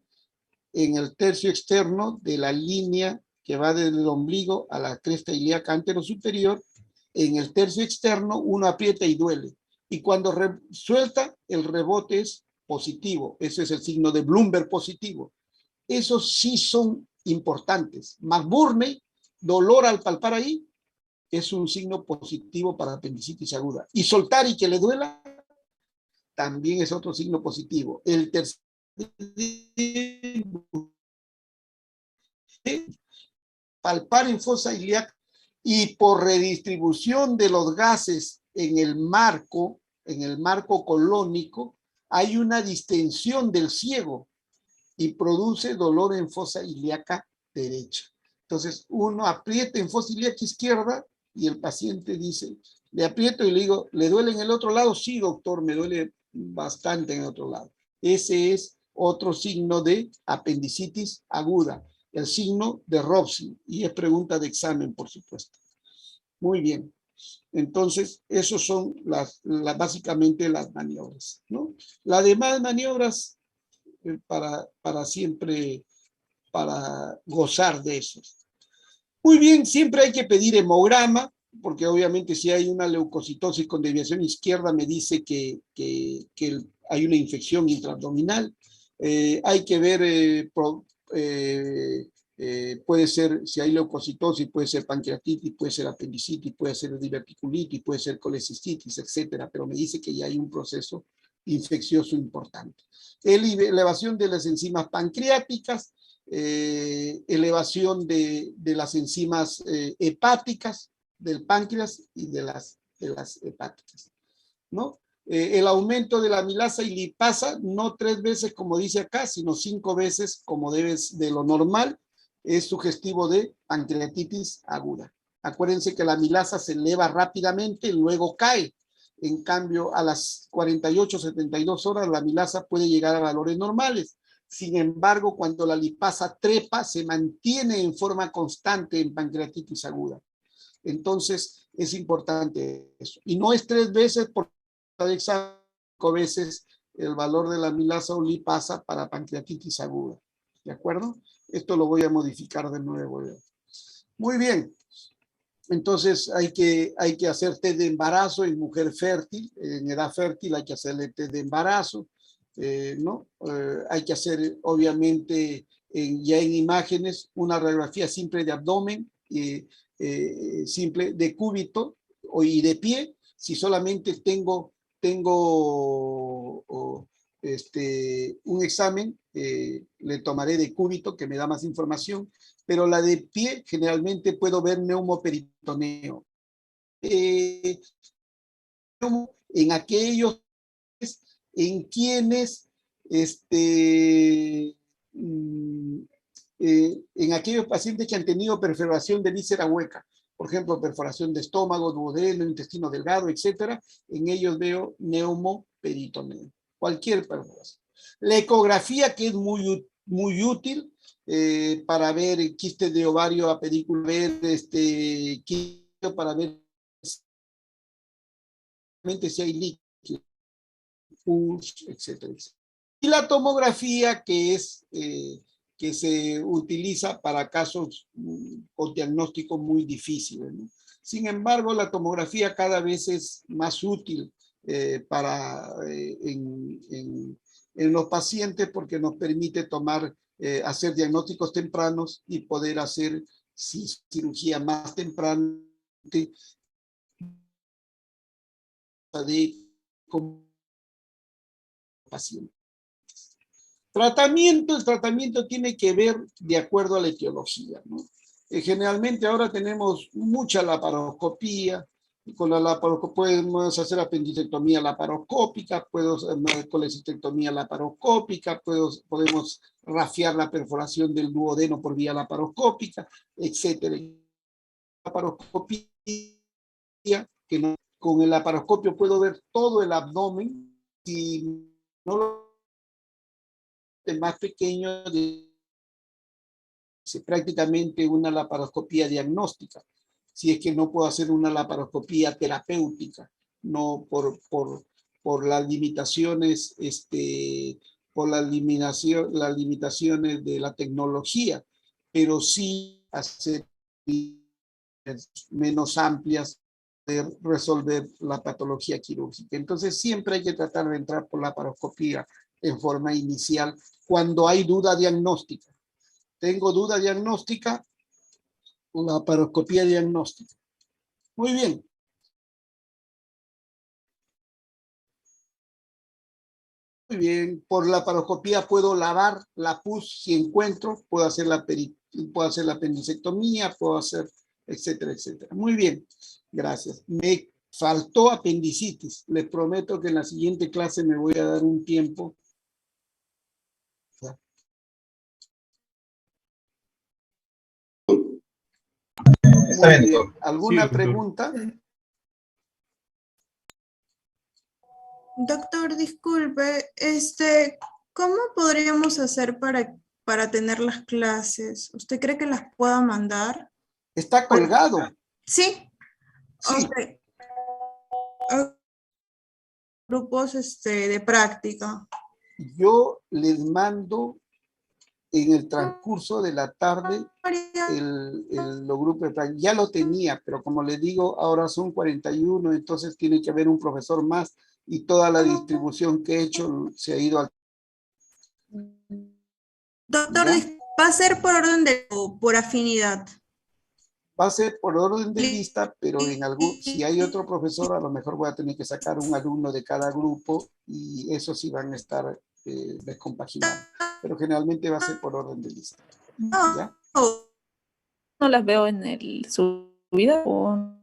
A: en el tercio externo de la línea que va desde el ombligo a la cresta ilíaca anterosuperior, en el tercio externo uno aprieta y duele. Y cuando suelta, el rebote es positivo. Ese es el signo de Bloomberg positivo. Esos sí son importantes. McBurney, dolor al palpar ahí, es un signo positivo para apendicitis aguda. Y soltar y que le duela, también es otro signo positivo. El tercer palpar en fosa ilíaca y por redistribución de los gases en el marco colónico, hay una distensión del ciego y produce dolor en fosa ilíaca derecha. Entonces, uno aprieta en fosa ilíaca izquierda y el paciente dice, le aprieto y le digo, ¿le duele en el otro lado? Sí, doctor, me duele bastante en el otro lado. Ese es otro signo de apendicitis aguda, el signo de Robson, y es pregunta de examen, por supuesto. Muy bien. Entonces, esos son básicamente las maniobras, ¿no? Las demás maniobras para siempre, para gozar de esos. Muy bien, siempre hay que pedir hemograma, porque obviamente si hay una leucocitosis con desviación izquierda me dice que hay una infección intraabdominal. Hay que ver, puede ser, si hay leucocitosis, puede ser pancreatitis, puede ser apendicitis, puede ser diverticulitis, puede ser colecistitis, etcétera, pero me dice que ya hay un proceso infeccioso importante. Elevación de las enzimas pancreáticas, elevación de las enzimas hepáticas, del páncreas y de las hepáticas, ¿no? El aumento de la amilasa y lipasa, no 3 veces como dice acá, sino 5 veces como debes de lo normal, es sugestivo de pancreatitis aguda. Acuérdense que la amilasa se eleva rápidamente y luego cae. En cambio, a las 48, 72 horas, la amilasa puede llegar a valores normales. Sin embargo, cuando la lipasa trepa, se mantiene en forma constante en pancreatitis aguda. Entonces, es importante eso. Y no es 3 veces por examen, 5 veces el valor de la amilasa o lipasa para pancreatitis aguda. ¿De acuerdo? Esto lo voy a modificar de nuevo. Muy bien. Entonces, hay que hacer test de embarazo en mujer fértil, en edad fértil hay que hacerle test de embarazo. ¿No? Hay que hacer, obviamente, ya en imágenes, una radiografía simple de abdomen, simple de cúbito y de pie. Si solamente tengo un examen, le tomaré de cúbito, que me da más información, pero la de pie, generalmente puedo ver neumoperitoneo. En aquellos en quienes en aquellos pacientes que han tenido perforación de víscera hueca, por ejemplo, perforación de estómago, duodeno, intestino delgado, etcétera, en ellos veo neumoperitoneo, cualquier perforación. La ecografía, que es muy útil para ver quistes de ovario a pedículo, ver para ver si hay líquido, etcétera. Y la tomografía, que es que se utiliza para casos con diagnóstico muy difíciles, ¿no? Sin embargo, la tomografía cada vez es más útil en los pacientes porque nos permite hacer diagnósticos tempranos y poder hacer cirugía más temprana de paciente. El tratamiento tiene que ver de acuerdo a la etiología, ¿no? Generalmente ahora tenemos mucha laparoscopía. Con la laparoscopía podemos hacer apendicectomía laparoscópica, colecistectomía laparoscópica, podemos rafiar la perforación del duodeno por vía laparoscópica, etcétera. Laparoscopía, que no, con el laparoscopio puedo ver todo el abdomen y no lo más pequeño prácticamente una laparoscopía diagnóstica, si es que no puedo hacer una laparoscopía terapéutica, no por las limitaciones, por las limitaciones de la tecnología, pero sí hacer menos amplias de resolver la patología quirúrgica. Entonces siempre hay que tratar de entrar por la laparoscopía en forma inicial cuando hay duda diagnóstica. Tengo duda diagnóstica, la laparoscopía diagnóstica. Muy bien. Muy bien, por la laparoscopía puedo lavar la pus si encuentro, puedo hacer la apendicectomía, puedo hacer, etcétera, etcétera. Muy bien, gracias. Me faltó apendicitis. Les prometo que en la siguiente clase me voy a dar un tiempo.
F: Está bien, doctor.
A: ¿Alguna
E: Sí, doctor.
A: pregunta?
B: Doctor, disculpe, ¿cómo podríamos hacer para tener las clases? ¿Usted cree que las pueda mandar?
A: Está colgado.
B: Sí.
A: Sí.
B: Ok. Grupos de práctica.
A: Yo les mando en el transcurso de la tarde los grupos de práctica. Ya lo tenía, pero como les digo, ahora son 41, entonces tiene que haber un profesor más y toda la distribución que he hecho se ha ido al...
B: Doctor,
A: ¿Ya?
B: ¿va a ser por orden o por afinidad?
A: Va a ser por orden de lista, pero si hay otro profesor, a lo mejor voy a tener que sacar un alumno de cada grupo y esos sí van a estar descompaginados. Pero generalmente va a ser por orden de lista. ¿Ya?
G: No las veo en el subida o...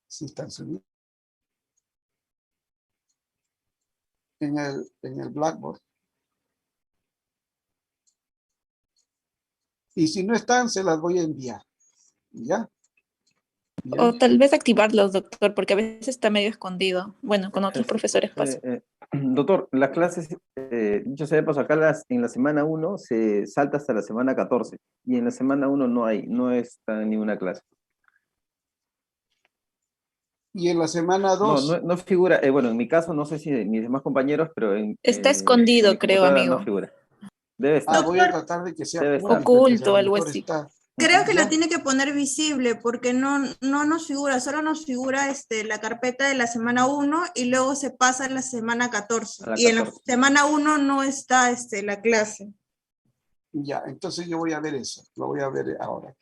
A: Sí están subidos. En el Blackboard. Y si no están, se las voy a enviar. ¿Ya? ¿Ya?
G: O tal vez activarlos, doctor, porque a veces está medio escondido. Bueno, con otros profesores pasa.
D: Doctor, las clases, dicho sea de paso, acá en la semana 1 se salta hasta la semana 14 y en la semana 1 no está en ninguna clase.
A: Y en la semana 2.
D: No figura, bueno, en mi caso no sé si de mis demás compañeros, pero
G: Está escondido,
D: en mi
G: creo,
D: computadora
G: amigo.
D: no figura. Debe estar.
A: Voy a tratar de que sea
D: Debe estar.
G: Oculto, algo así.
B: Creo que
A: ¿Ya?
B: lo tiene que poner visible porque no nos figura, solo nos figura la carpeta de la semana 1 y luego se pasa a la semana 14.
D: A la
B: Y en la
D: 14.
B: semana 1 no está la clase.
A: Ya, entonces yo voy a ver eso, lo voy a ver ahora.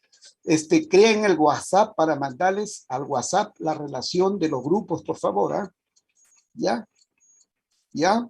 A: Creen el WhatsApp para mandarles al WhatsApp la relación de los grupos, por favor, ¿ah? ¿Ya? ¿Ya?